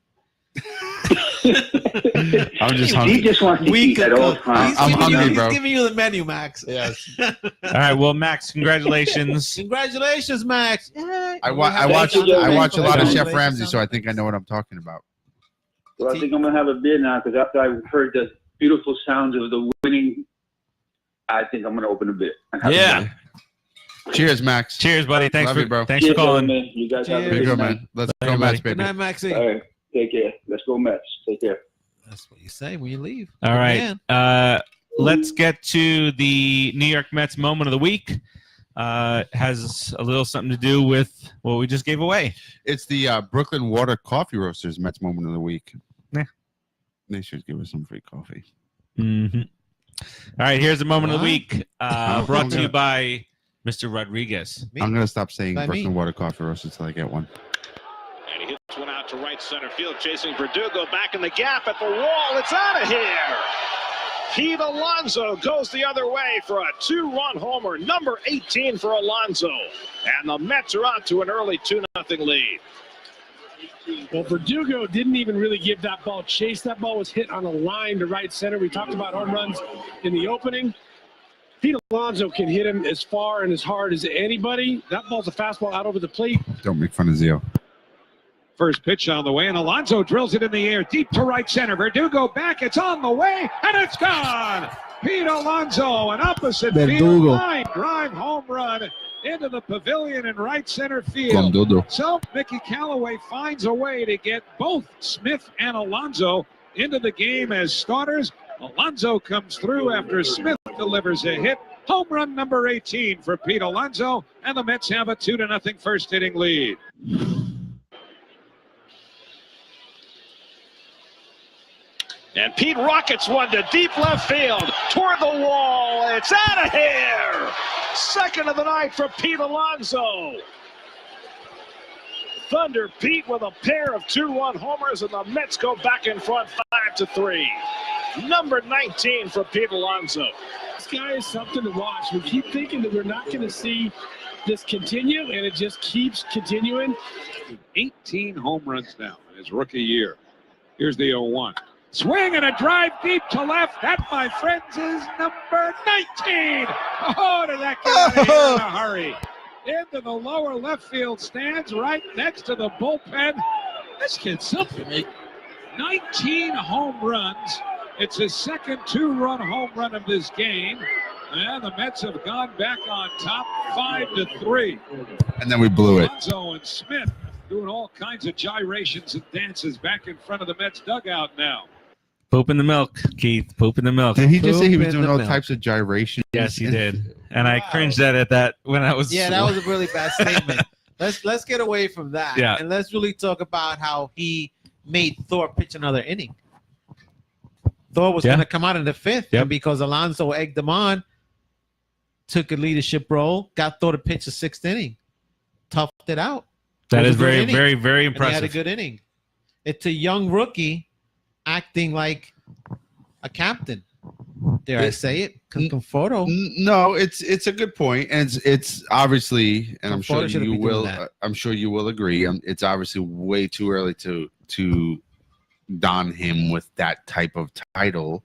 I'm just He hungry. just wants to We eat could at all cook. times. I'm hungry, he's bro. giving you the menu, Max. Yes. All right. Well, Max, congratulations. Congratulations, Max. Yay. I We'll watch. have I that watch a lot of congratulations Chef on Ramsay, it. so I think I know what I'm talking about. So I think I'm gonna have a beer now because after I heard the beautiful sounds of the winning, I think I'm gonna open a beer. and have a Yeah. beer. Cheers, Max. Cheers, buddy. Thanks Love for you, bro. thanks for Cheers, calling. man. You guys have a Cheers. Here you good go, night. man. Let's Bye, go, buddy. Mets, Good baby. night, Maxie. All right, take care. Let's go Mets. Take care. That's what you say when you leave. All Good right. man. Let's get to the New York Mets moment of the week. Has a little something to do with what we just gave away. It's the Brooklyn Water Coffee Roasters Mets moment of the week. Yeah. They should give us some free coffee. Mm-hmm. All right. Here's the moment of the What? week. Brought to you by Mr. Rodriguez. Me? I'm gonna stop saying By Brooklyn me. Water Coffee Roasters until I get one. And he hits one out to right center field, chasing Verdugo back in the gap at the wall. It's out of here. Pete Alonso goes the other way for a 2-run homer, number 18 for Alonso. And the Mets are on to an early 2-0 lead. Well, Verdugo didn't even really give that ball chase. That ball was hit on a line to right center. We talked about home runs in the opening. Pete Alonso can hit him as far and as hard as anybody. That ball's a fastball out over the plate. Don't make fun of Zio. First pitch on the way, and Alonso drills it in the air, deep to right center. Verdugo back, it's on the way, and it's gone! Pete Alonso, an opposite field line drive home run into the pavilion in right center field. So Mickey Callaway finds a way to get both Smith and Alonso into the game as starters. Alonso comes through after Smith delivers a hit. Home run number 18 for Pete Alonso, and the Mets have a 2-0 first inning lead. And Pete rockets one to deep left field, toward the wall. It's out of here. Second of the night for Pete Alonso. Thunder Pete with a pair of 2-1 homers, and the Mets go back in front 5-3. Number 19 for Pete Alonso. This guy is something to watch. We keep thinking that we're not going to see this continue, and it just keeps continuing. 18 home runs now in his rookie year. Here's the 0-1. Swing and a drive deep to left. That, my friends, is number 19. Oh, did that get out of here in a hurry? Into the lower left field stands, right next to the bullpen. This kid's something. 19 home runs. It's his second 2-run home run of this game. And the Mets have gone back on top 5-3. And then we blew it. Alonso and Smith doing all kinds of gyrations and dances back in front of the Mets dugout now. Poop in the milk, Keith. Poop in the milk. Did he just say he was Poop in doing the all milk. types of gyrations? Yes, he did. And I Wow. cringed at that when I was. Yeah, that was a really bad statement. Let's get away from that. Yeah. And let's really talk about how he made Thor pitch another inning. Thor was going to come out in the fifth, Yep. and because Alonso egged him on, took a leadership role, got Thor to pitch the sixth inning, toughed it out. That It was is a good very, inning. very, very And he had a impressive. good inning. It's a young rookie acting like a captain. Dare I say it? Conforto. No, it's a good point, and it's obviously, and I'm sure Conforto shouldn't you be doing will. that. I'm sure you will agree. It's obviously way too early to don him with that type of title,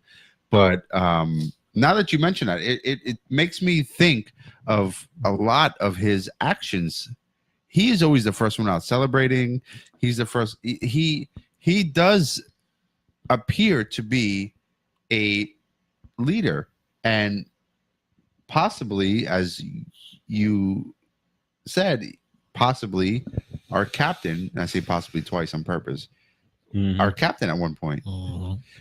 but now that you mention that, it makes me think of a lot of his actions. He is always the first one out celebrating. He's the first. He does appear to be a leader, and possibly, as you said, possibly our captain. And I say possibly twice on purpose. Mhm. Our captain at one point,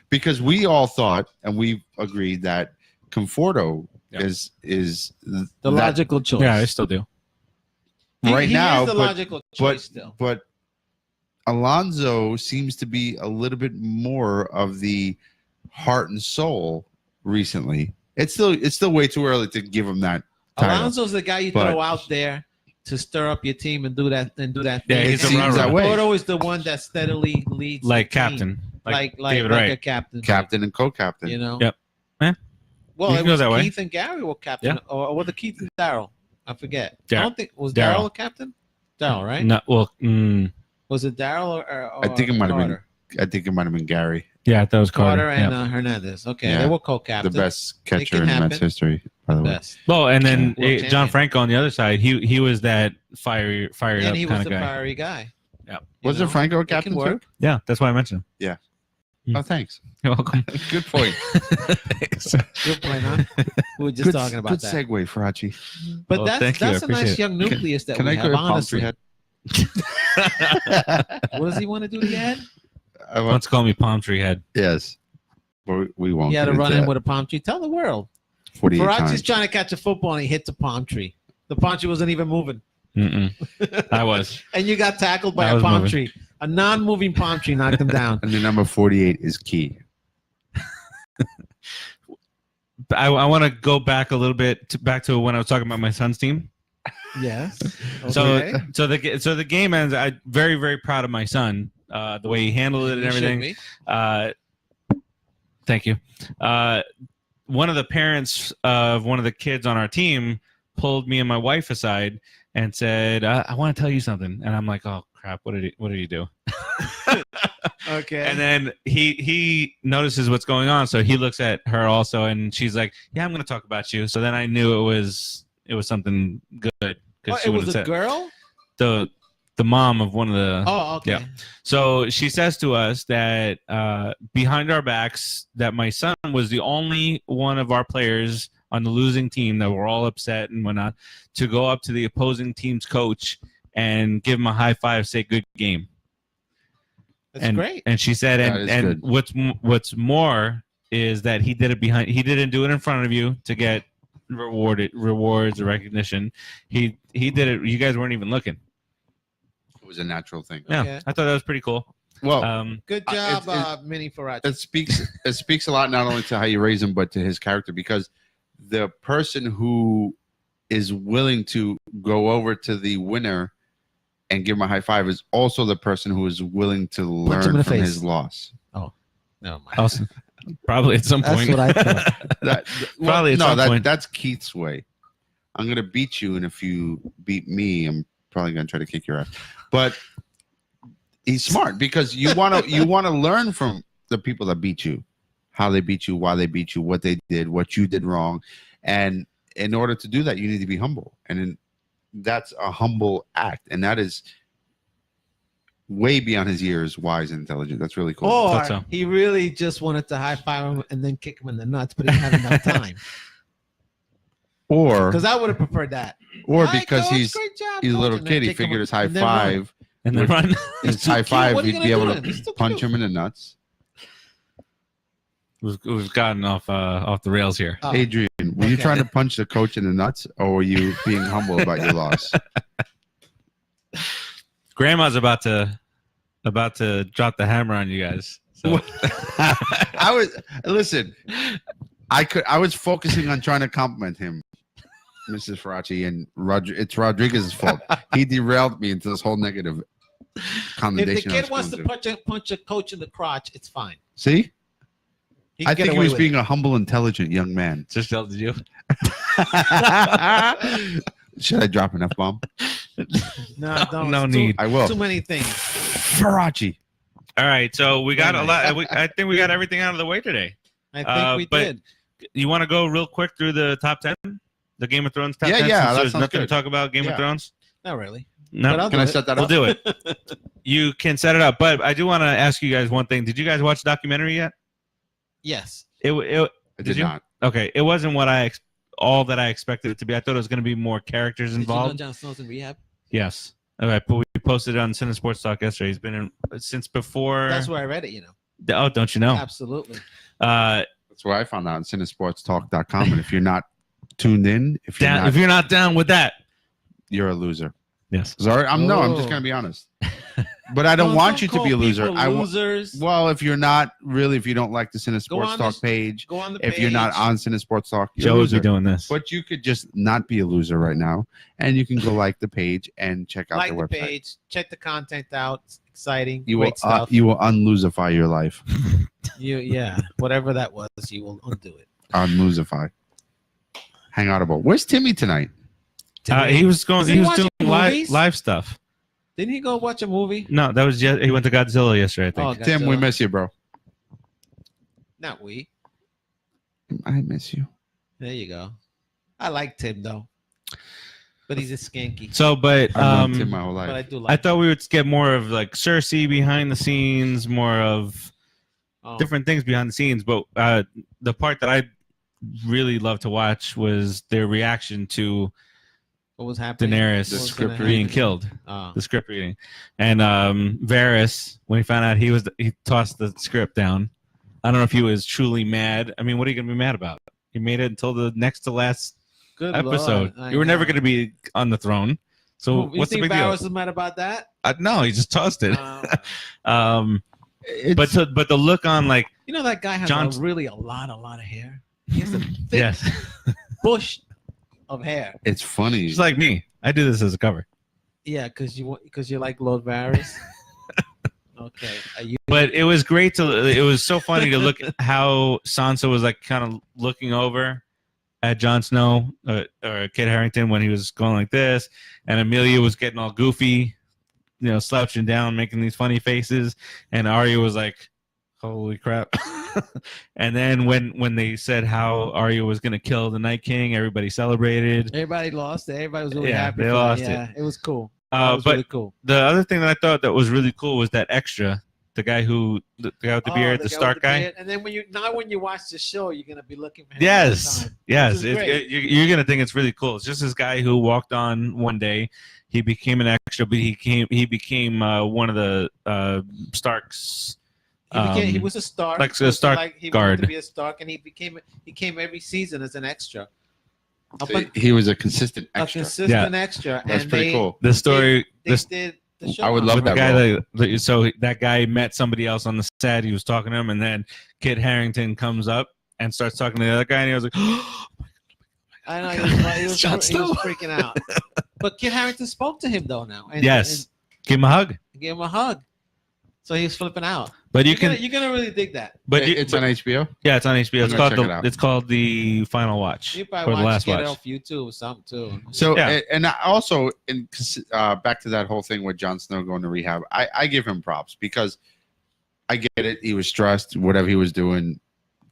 because we all thought and we agreed that Conforto is The that- logical choice. Yeah, I still do. right he now, is the but- logical choice still. But Alonso seems to be a little bit more of the heart and soul recently. It's still way too early to give him that title. Alonso's the guy you But- throw out there to stir up your team and do that Yeah, thing. he's a And runner. that way. Conforto is the one that steadily leads Like the team. captain. like David like Wright. a captain. captain and co-captain. You know. Yep. Eh, Well, you it can go was that way. Keith and Gary were captain, Yeah. or was it Keith and Daryl? I forget. Dar- I don't think was Daryl. Daryl a captain. Daryl, right? No, well, Was it Daryl or I think it might have been. Carter? I think it might have been Gary, yeah, that was Carter Carter. and yeah. Hernandez. Okay, Yeah. they were the co-captains. best can catcher in happen. Mets history, by the way. Best. Well, and then World John champion. Franco on the other side, he was that fired And up he kind was of the guy. fiery guy. Yeah. You Was know? it Franco a It can captain too? work. Yeah, that's why I mentioned him. Oh, thanks. You're welcome. Good point. Thanks. Good point, huh? We were just good, talking about good that. segue, Farace. But Well, thank that's you. a I nice appreciate young nucleus that Can we I have. go to palm Honestly, tree head? what does he want to do to your head? I want- Let's call me Palm Tree Head. Yes, but we won't. He had to get run into in that. with a palm tree. Tell the world. 48 Farace times. is trying to catch a football and he hits a palm tree. The palm tree wasn't even moving. Mm-mm. I was. And you got tackled by I a was palm moving. tree. A non-moving palm tree knocked him down. And the number 48 is key. I want to go back a little bit back to when I was talking about my son's team. Yes. So the game ends. I'm very, very proud of my son. The way he handled it and You should everything. be. Thank you. One of the parents of one of the kids on our team pulled me and my wife aside and said, "I want to tell you something." And I'm like, "Oh crap! What did he do?" Okay. And then he notices what's going on, so he looks at her also, and she's like, "Yeah, I'm going to talk about you." So then I knew it was something good Oh, she it would was have a said girl? the mom of one of the. Oh, okay. Yeah. So she says to us that behind our backs, that my son was the only one of our players on the losing team that were all upset and whatnot to go up to the opposing team's coach and give him a high five, say good game. That's great. And she said, That is and good. what's more is that he did it behind. He didn't do it in front of you to get rewards or recognition. He did it. You guys weren't even looking. It was a natural thing. Yeah, Okay. I thought that was pretty cool. Well, Good it's- job, Mini Farace. it speaks a lot not only to how you raise him, but to his character, because the person who is willing to go over to the winner and give him a high five is also the person who is willing to him in learn the from face. his loss. No, mind. Awesome. Probably at some That's point. what I thought. Probably at some point. That's Keith's way. I'm gonna beat you, and if you beat me, I'm probably gonna try to kick your ass. But he's smart because you want to learn from the people that beat you, how they beat you, why they beat you, what they did, what you did wrong, and in order to do that, you need to be humble, and that's a humble act, and that is way beyond his years, wise and intelligent. That's really cool. Or Thought so. he really just wanted to high five him and then kick him in the nuts, but he didn't have enough time. Or Because I would have preferred that. or All right, because coach, he's great job, a coach, little and then kid, he kick him figured his high and then run. five, and then run. his He's too high cute. five, What are he'd you be gonna able do? to He's too punch cute. him in the nuts. We've gotten off the rails here. Oh. Adrian, were you trying to punch the coach in the nuts, or were you being humble about your loss? Grandma's about to drop the hammer on you guys. So. I was focusing on trying to compliment him, Mrs. Farace, and it's Rodriguez's fault. He derailed me into this whole negative condemnation. If the kid wants to punch a coach in the crotch, it's fine. See, I think he was being it. a humble, intelligent young man. Just yelled at you. Should I drop an F-bomb? No, don't. No need. I will. Too many things. Farace. All right, so we got a lot. I think we got everything out of the way today. I think we did. You want to go real quick through the top 10? The Game of Thrones top 10? Yeah, Since that there's sounds nothing good. to talk about Game of Thrones? Not really. No. Can I set that We'll up? do it. You can set it up, but I do want to ask you guys one thing. Did you guys watch the documentary yet? Yes. I did you? not. Okay, it wasn't what all that I expected it to be. I thought it was going to be more characters involved. Did you know Jon Snow's in rehab? Yes. Okay, but we posted it on CineSportsTalk yesterday. He's been in since before. That's where I read it. Oh, don't you know? Absolutely. That's where I found out on CineSportsTalk.com. And if you're not tuned in, if you're not down with that, you're a loser. Yes. Sorry, I'm just gonna be honest. But I don't want you to be a loser. Losers. Well, if you're not really, if you don't like the CineSports Talk page, go on the if you're not on CineSports Talk, you're Joe a would be loser. doing this. But you could just not be a loser right now, and you can go like the page and check out like their the website. page, check the content out. It's exciting. You great will stuff. you will unlosify your life. Whatever that was, you will undo it. Unlosify. Hang audible. Where's Timmy tonight? He was doing watching movies? live stuff. Didn't he go watch a movie? No, that was he went to Godzilla yesterday, I think. Oh, Tim, we Godzilla. miss you, bro. Not we. I miss you. There you go. I like Tim though, but he's a skanky. So, but I've known Tim my whole But I life. do like. I thought we would get more of like Cersei behind the scenes, more of different things behind the scenes. But the part that I really loved to watch was their reaction to what was happening. Daenerys The script being killed. Oh. The script reading, and Varys, when he found out he tossed the script down. I don't know if he was truly mad. I mean, what are you gonna be mad about? He made it until the next to last Good episode. Lord, You were never know. gonna be on the throne. So You what's the think big deal? Varys was mad about that? No, he just tossed it. Oh. But the look on like You know that guy has a lot of hair. He has a thick yes, bush of hair. It's funny. just like me. I do this as a cover. Yeah, because you like Lord Varys. Okay. But it was great it was so funny to look at how Sansa was like kind of looking over at Jon Snow or Kit Harington when he was going like this, and Amelia was getting all goofy, slouching down, making these funny faces, and Arya was like, holy crap. And then when they said how Arya was going to kill the Night King, everybody celebrated. Everybody lost it. Everybody was really happy. They lost it. Yeah, it was cool. It was But really cool. the other thing that I thought that was really cool was that extra, the guy with the beard, the Stark guy. Beard. And then when you watch the show, you're gonna be looking for him. Yes, all the time, yes. which is great. You're gonna think it's really cool. It's just this guy who walked on one day. He became an extra, but he became one of the Starks. He was a Stark, like a Stark he guard. wanted to be a Stark, and he came every season as an extra. So he was a consistent A extra. consistent extra. That's and pretty cool. The story. They did the show. I would on love it. The that guy so that guy met somebody else on the set. He was talking to him, and then Kit Harington comes up and starts talking to the other guy, and he was like, I know he was Jon Snow. freaking out. But Kit Harington spoke to him though now. And, yes, give him a hug. and gave him a hug. So he was flipping out. But You're gonna really dig that. It's on HBO. Yeah, it's on HBO. I'm gonna check it out. It's called The Final Watch. You or probably The Last get it Watch. off YouTube or something too. So Yeah. and I also back to that whole thing with Jon Snow going to rehab. I give him props because I get it. He was stressed, whatever he was doing,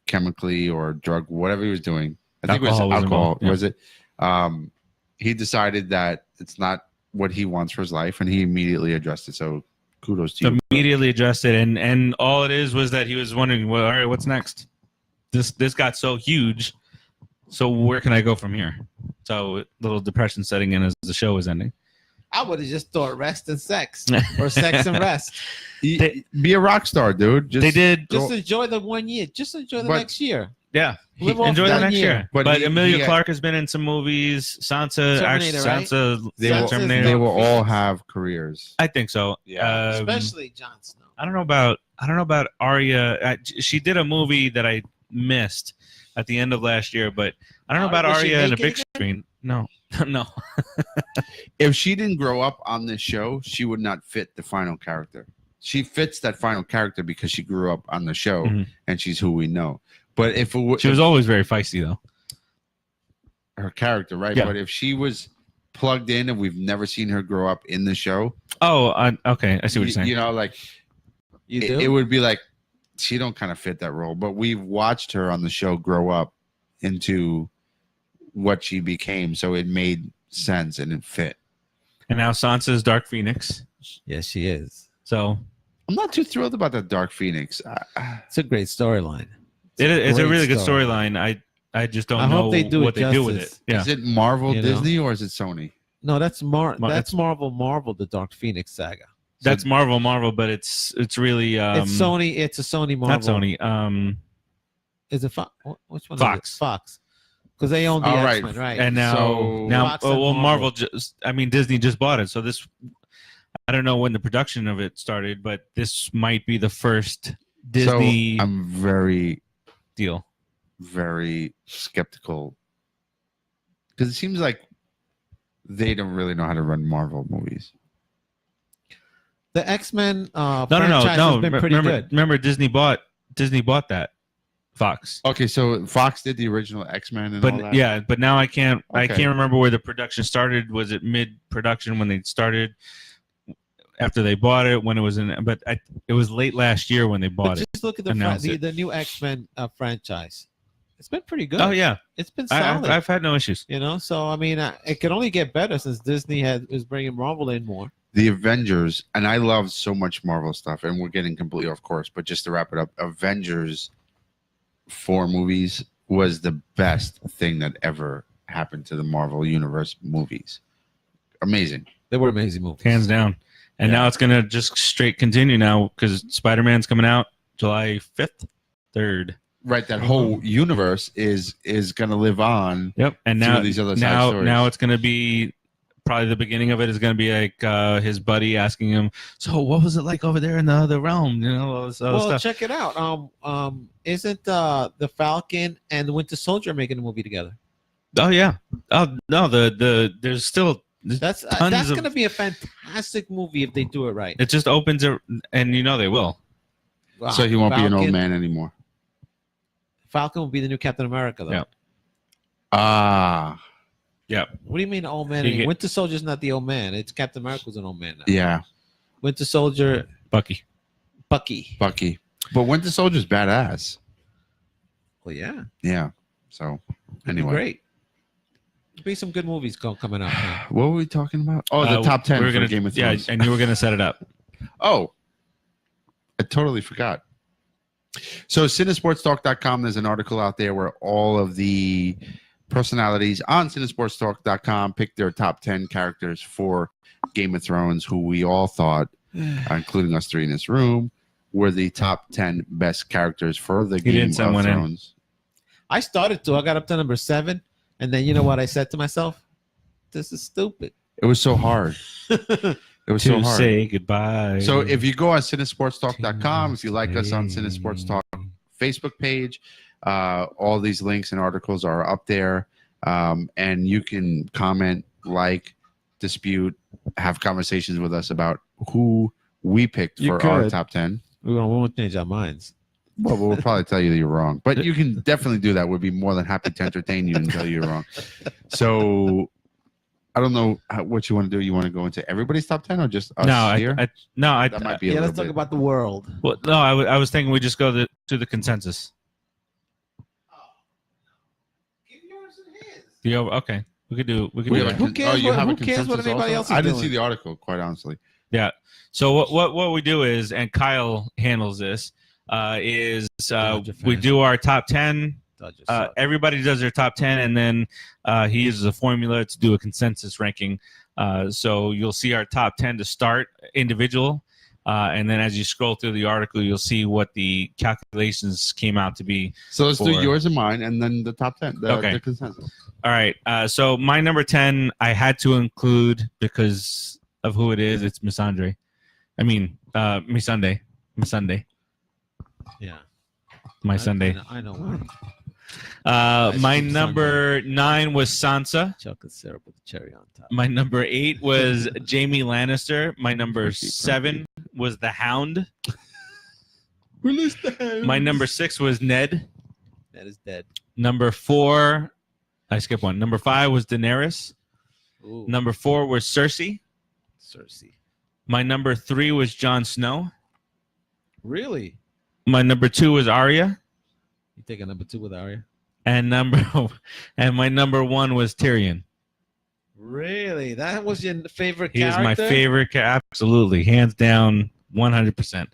chemically or drug, whatever he was doing. I think it was Alcohol was alcohol. involved, yeah. Was it? He decided that it's not what he wants for his life, and he immediately addressed it. So kudos to you. Immediately addressed it, and all it is was that he was wondering, well, all right, what's next? This got so huge, so where can I go from here? So little depression setting in as the show was ending. I would have just thought rest and sex or sex and rest. Be a rock star, dude. They did. Just enjoy the 1 year. Just enjoy the next year. Yeah. Live off Enjoy the one next year. But Emilia he- Clarke has been in some movies. Sansa, Terminator, right? Sansa, Sansa's Terminator. They will all have careers. I think so. Yeah. Especially Jon Snow. I don't know about Arya. She did a movie that I missed at the end of last year, but I don't know about Was she Arya in a naked big again? screen. No, no. If she didn't grow up on this show, she would not fit the final character. She fits that final character because she grew up on the show Mhm. and she's who we know. But if She was always very feisty, though. her character, right? Yeah. But if she was plugged in and we've never seen her grow up in the show, Oh, okay. I see what you're saying. you know, like You do? it would be like she don't kind of fit that role. But we've watched her on the show grow up into what she became, so it made sense and it fit. And now Sansa's Dark Phoenix. Yes, she is. So I'm not too thrilled about that Dark Phoenix. It's a great storyline. it's a great really good story. storyline. I just don't I know hope they do what it they do with it. justice. Yeah. Is it Marvel, You know? Disney, or is it Sony? No, that's it's- Marvel, the Dark Phoenix saga. That's Marvel, but it's really It's Sony. It's a Sony Marvel. not Sony. Is it Fox? Which one? Fox. Is it? Fox. Because they own the All right. X-Men, right? And now So- Fox and Marvel Marvel. Disney just bought it. So this, I don't know when the production of it started, but this might be the first Disney So I'm very, deal. very skeptical because it seems like they don't really know how to run Marvel movies. The X-Men No, franchise has been pretty remember, good. remember Disney bought that Fox. Okay, so Fox did the original X-Men and all But that. yeah, but now I can't Okay. remember where the production started. Was it mid-production when they started? After they bought it, when it was in, but it was late last year when they But bought it. just look at announced it. the new X-Men franchise. It's been pretty good. Oh yeah, It's been solid. I've had no issues. You know, so I mean, it could only get better since Disney is bringing Marvel in more. The Avengers, and I love so much Marvel stuff, and we're getting completely off course, but just to wrap it up, Avengers 4 movies was the best thing that ever happened to the Marvel Universe movies. Amazing. They were amazing movies. Hands down. And Yeah. now it's gonna just straight continue now because Spider-Man's coming out July 5th, 3rd. Right, that whole universe is going to live on. Yep. And through now these other side now stories. now it's gonna be probably the beginning of it is gonna be like his buddy asking him, so what was it like over there in the other realm? You know, all this other Well, stuff. check it out. Isn't the Falcon and the Winter Soldier making a movie together? Oh yeah. Oh no, there's still That's tons of- going to be a fantastic movie if they do it right. it just opens it, and you know they will. Wow. So he won't be an old Falcon- man anymore. Falcon will be the new Captain America, though. Yeah. Ah, Yeah. What do you mean old man? He get- Winter Soldier's not the old man. It's Captain America's an old man now. yeah, Winter Soldier, Bucky. Bucky. Bucky. But Winter Soldier's badass. Well, yeah. Yeah. So, It'd be anyway. great. There'll be some good movies coming out. Man. What were we talking about? Oh, the top 10 we were for gonna, Game of Thrones. Yeah, and you were gonna set it up. Oh, I totally forgot. So, CineSportsTalk.com, there's an article out there where all of the personalities on CineSportsTalk.com picked their top 10 characters for Game of Thrones, who we all thought, including us three in this room, were the top 10 best characters for the Game didn't of send one in. Thrones. I started to. I got up to number 7, and then you know what I said to myself? This is stupid. It was so hard. It was so To hard. say goodbye. So if you go on CineSportsTalk.com, if you like us on CineSportsTalk Facebook page, all these links and articles are up there, and you can comment, like, dispute, have conversations with us about who we picked You for our could. top 10. We won't change our minds. Well, we'll probably tell you that you're wrong, but you can definitely do that. We'd be more than happy to entertain you and tell you you're wrong. So I don't know what you want to do. You want to go into everybody's top 10 or just us no, here? that That might be a Yeah, little let's talk bit. about the world. Well, no, I was thinking we just go to the consensus. Okay, we could do. We have a Who con- cares you what- have a who cares what consensus anybody also? else is I didn't doing? see the article, quite honestly. Yeah. So what we do is, and Kyle handles this, is Dodger we fan. do our top 10. Dodgers suck. Everybody does their top 10, and then he uses a formula to do a consensus ranking So you'll see our top 10 to start individual. And then as you scroll through the article, you'll see what the calculations came out to be. So let's do yours and mine, and then the top 10, the consensus. All right. So my number 10, I had to include because of who it is. It's Miss Andre. I mean, Miss Sunday. Miss Sunday. Yeah. My Sunday. I know why. My number 9 was Sansa. Chocolate syrup with the cherry on top. My number 8 was Jamie Lannister. My number 7 was the Hound. Release the Hound. My number 6 was Ned. Ned is dead. Number 4, I skipped one. Number 5 was Daenerys. Ooh. Number 4 was Cersei. My number 3 was Jon Snow. Really? My number 2 was Arya. You take a number 2 with Arya? And my number 1 was Tyrion. Really? That was your favorite He character? is my favorite absolutely, hands down, 100%.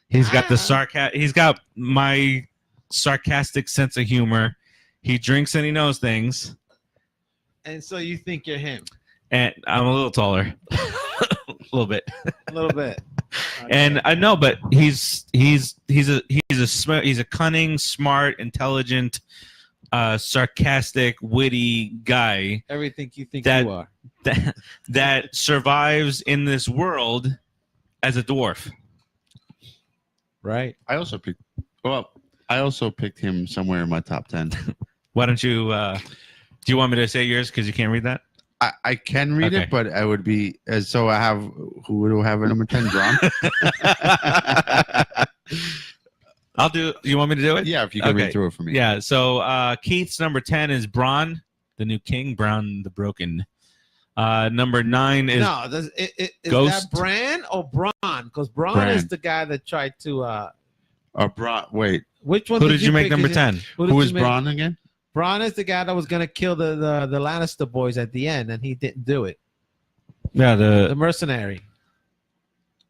He's got the he's got my sarcastic sense of humor. He drinks and he knows things. And so you think you're him? And I'm a little taller. A little bit. A little bit. Okay. And I know, but he's a cunning, smart, intelligent, sarcastic, witty guy. Everything you think you are. That survives in this world as a dwarf. Right. I also picked him somewhere in my top 10. Why don't you? Do you want me to say yours because you can't read that? I can read it, but I would be so I have who would have a number 10 drawn? I'll do. You want me to do it? Yeah, if you can read through it for me. Yeah. So Keith's number 10 is Bronn, the new king, Bronn the Broken. Number 9 is is Ghost. that Bran or Bronn? Because Bronn is the guy that tried to. Bronn. Wait. Which one? Who did you make number 10? Who is Bronn again? Bronn is the guy that was gonna kill the Lannister boys at the end, and he didn't do it. Yeah, the mercenary.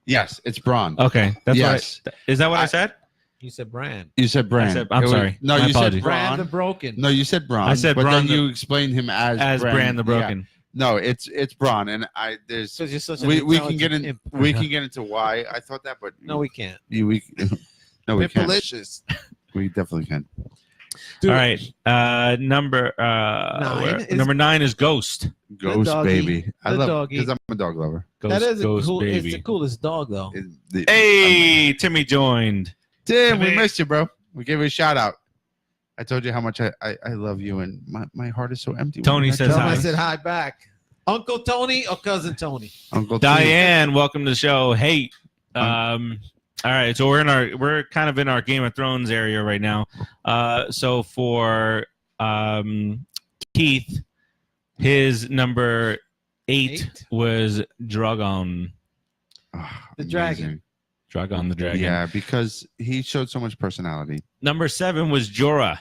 Yes, it's Bronn. Okay, that's yes. right. Is that what I said? You said Bran. You said Bran. I'm sorry. No, My you apologies. said Bran. Bran the Broken. No, you said Bronn. I said but Bronn then you explained him as Bran the Broken. Yeah. No, it's Bronn, and there's You're such we can get in we can get into why I thought that, but no, we can't. No, we can't. Delicious. We definitely can. Dude. All right. Number 9 is Ghost. Ghost baby. I love doggy. because I'm a dog lover. Ghost, That is Ghost cool. baby. It's the coolest dog, though. Hey, Timmy joined. Tim, we Timmy. missed you, bro. We gave you a shout out. I told you how much I love you, and my heart is so empty. Tony says Tell him hi. I said hi back. Uncle Tony or cousin Tony? Uncle Diane, welcome to the show. Hey, all right, so we're kind of in our Game of Thrones area right now. So for Keith, his number 8 was Drogon. Oh, The dragon. Drogon the dragon. Yeah, because he showed so much personality. Number 7 was Jorah.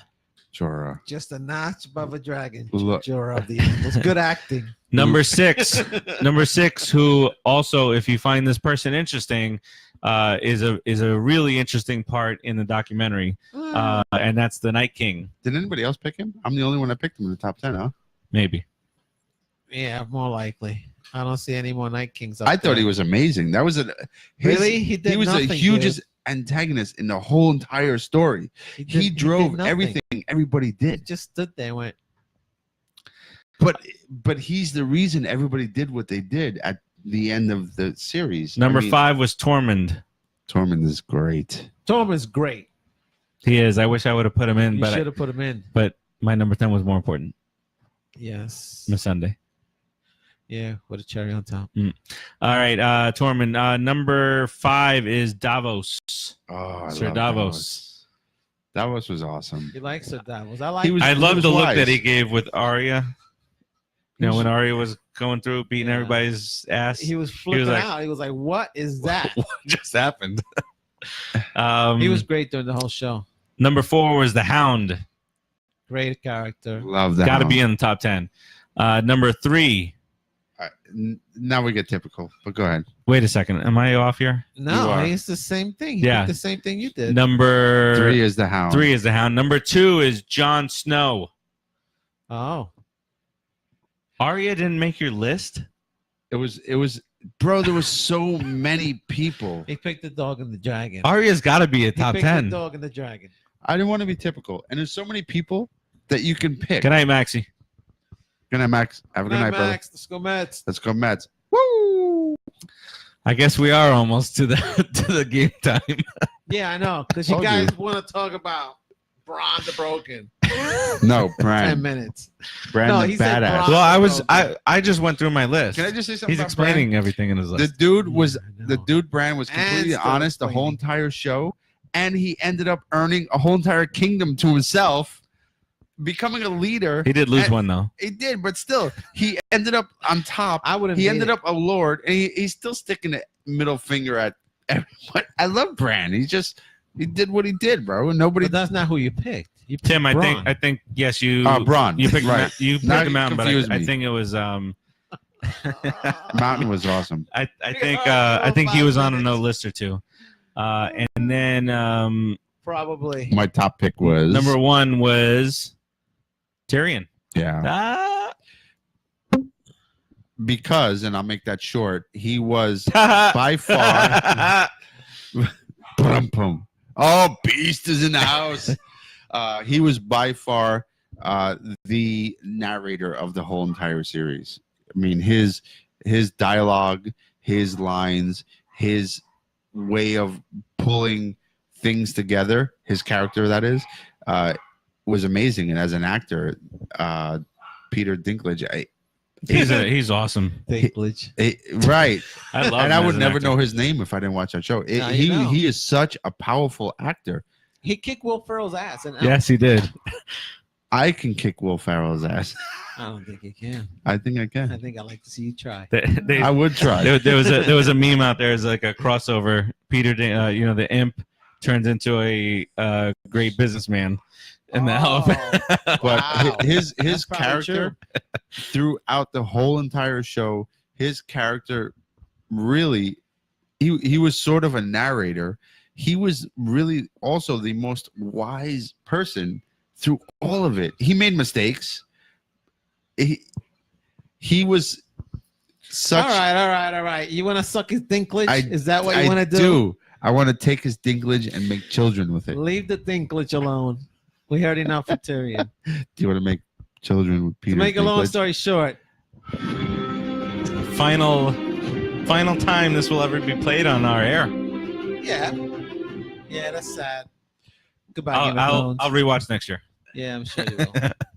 Jorah. Just a notch above a dragon. Look. Jorah of the Animals. Good acting. Number 6, who also, if you find this person interesting, is a really interesting part in the documentary, and that's the Night King. Did anybody else pick him? I'm the only one that picked him in the top 10, huh? Maybe. Yeah, more likely. I don't see any more Night Kings. I thought he was amazing. That was really he did. He was nothing the hugest good. antagonist in the whole entire story. He drove everything everybody did. He just stood there and went. But he's the reason everybody did what they did at the end of the series. Number 5 was Tormund. Tormund is great. Tormund's great. He is. I wish I would have put him in, You should have put him in. But my number 10 was more important. Yes. Miss Sunday. Yeah, with a cherry on top. All right, Tormund. Number 5 is Davos. Oh, Sir love Davos. Davos was awesome. He likes Sir Davos. I like. I love the look wise. that he gave with Arya. You know, when Arya was going through beating everybody's ass. He was flipping like, out. He was like, "What is that?" What just happened? He was great during the whole show. Number 4 was the Hound. Great character. Love that. Got to be in the top 10. Number 3. Now we get typical, but go ahead. Wait a second. Am I off here? No, it's the same thing. He did the same thing you did. Number 3 is the Hound. 3 is the Hound. Number 2 is Jon Snow. Oh. Arya didn't make your list? It was, bro. There was so many people. He picked the dog and the dragon. Aria's got to be a He top picked 10. the dog and the dragon. I didn't want to be typical, and there's so many people that you can pick. Good night, Maxie. Good night, Max. Have a good night, brother. Max. Let's go Mets. Let's go, Mets. Woo! I guess we are almost to the game time. Yeah, I know. Because you Told guys you. want to talk about Braun the Broken. No, 10 Brand. minutes. Brand No, the he said badass. Braun. I just went through my list. Can I just say something? He's about explaining Brand? everything in his The list. dude was Yeah, I the know. dude. Brand was And completely still honest the whole explaining. entire show, and he ended up earning a whole entire kingdom to himself, becoming a leader. He did lose And- one though. He did, but still, he ended up on top. I wouldn't. He ended up a lord, and he's still sticking the middle finger at everyone. I love Brand. He did what he did, bro. And nobody. But that's not who you picked. You picked Tim, I Braun. think yes, you. Braun. You picked right. you Now picked him you out, but confused I me. think it was Mountain was awesome. I think he was on a no list or two. And then Probably. My top pick was number 1 was Tyrion. Yeah, Ah. because, and I'll make that short. He was by far. Brum, brum. Oh, Beast is in the house. He was by far the narrator of the whole entire series. I mean, his dialogue, his lines, his way of pulling things together, his character, that is, was amazing. And as an actor, Peter Dinklage, He's awesome. Dinklage. right. I love And him I would as an never actor. know his name if I didn't watch that show. Now you know. He is such a powerful actor. He kicked Will Ferrell's ass. And Yes, he did. I can kick Will Ferrell's ass. I don't think he can. I think I I can. think I'd like to see you try. I would try. There was a meme out there. It's like a crossover. Peter, the imp turns into a great businessman, and the elephant. But Wow. his That's probably character throughout the whole entire show, his character really, he was sort of a narrator. He was really also the most wise person through all of it. He made mistakes. He was such. All right. You want to suck his Dinklage? I- Is that what you I want to do? I want to take his Dinklage and make children with it. Leave the Dinklage alone. We heard enough for Tyrion. Do you want to make children with Peter? To make a long Dinklage? story short, Final time this will ever be played on our air. yeah, that's sad. Goodbye, Game of Thrones. I'll rewatch next year. Yeah, I'm sure you will.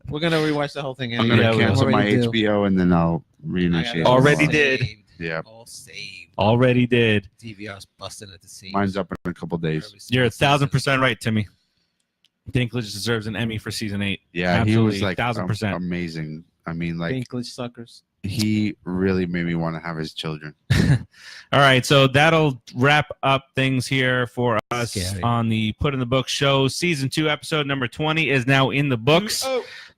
We're gonna rewatch the whole thing. I'm Anyway. gonna Yeah, we cancel my already do. HBO and then I'll I got reinitiate. it Already all did. saved. Yeah, All saved. Already did. DVR's busting at the seams. mine's up in a couple days. You're 1,000% right, Timmy. Dinklage deserves an Emmy for season 8. Yeah, he was Absolutely, like 1,000%. amazing. I mean, like Dinklage suckers. he really made me want to have his children. All right, so that'll wrap up things here for us Scary. on the Put in the Book show. Season 2, episode number 20 is now in the books.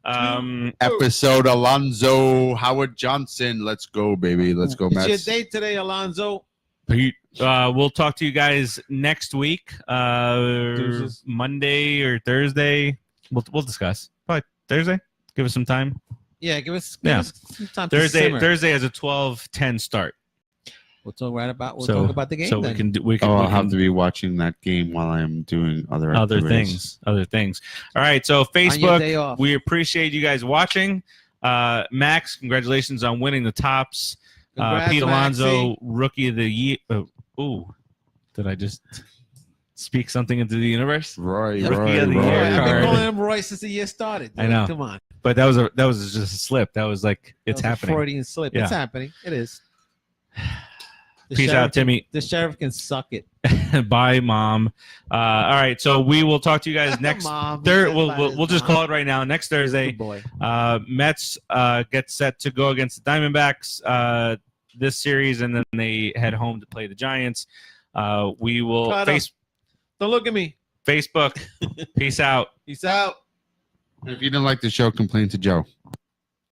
Episode Alonzo Howard Johnson. Let's go, baby. Let's go, It's your Mets. day today, Alonzo. We'll talk to you guys next week, Deuces. Monday or Thursday. We'll discuss. Probably Thursday. Give us some time. Yeah, give us Yeah. some time to Thursday simmer. has a 12:10 start. We'll talk about So- talk about the game. So then. we can I'll we have can to be watching that game while I'm doing other other things. All right, so on your Facebook, day off. we appreciate you guys watching. Max, congratulations on winning the tops. Congrats, Pete Alonso, Maxie. rookie of the year. Did I just speak something into the universe? Roy, Rookie of the Roy, year I've been card. calling him Roy since the year started. I know. Come on. But that was just a slip. That was like it's That was a happening. Freudian slip. Yeah. It's happening. It is. The Peace sheriff out, Timmy. The sheriff can suck it. Bye, Mom. All right, so we will talk to you guys next. Mom. We'll just call it right now. Next Thursday, Good boy. Mets get set to go against the Diamondbacks this series, and then they head home to play the Giants. We will Cano. Don't look at me. Facebook. Peace out. Peace out. If you didn't like the show, complain to Joe.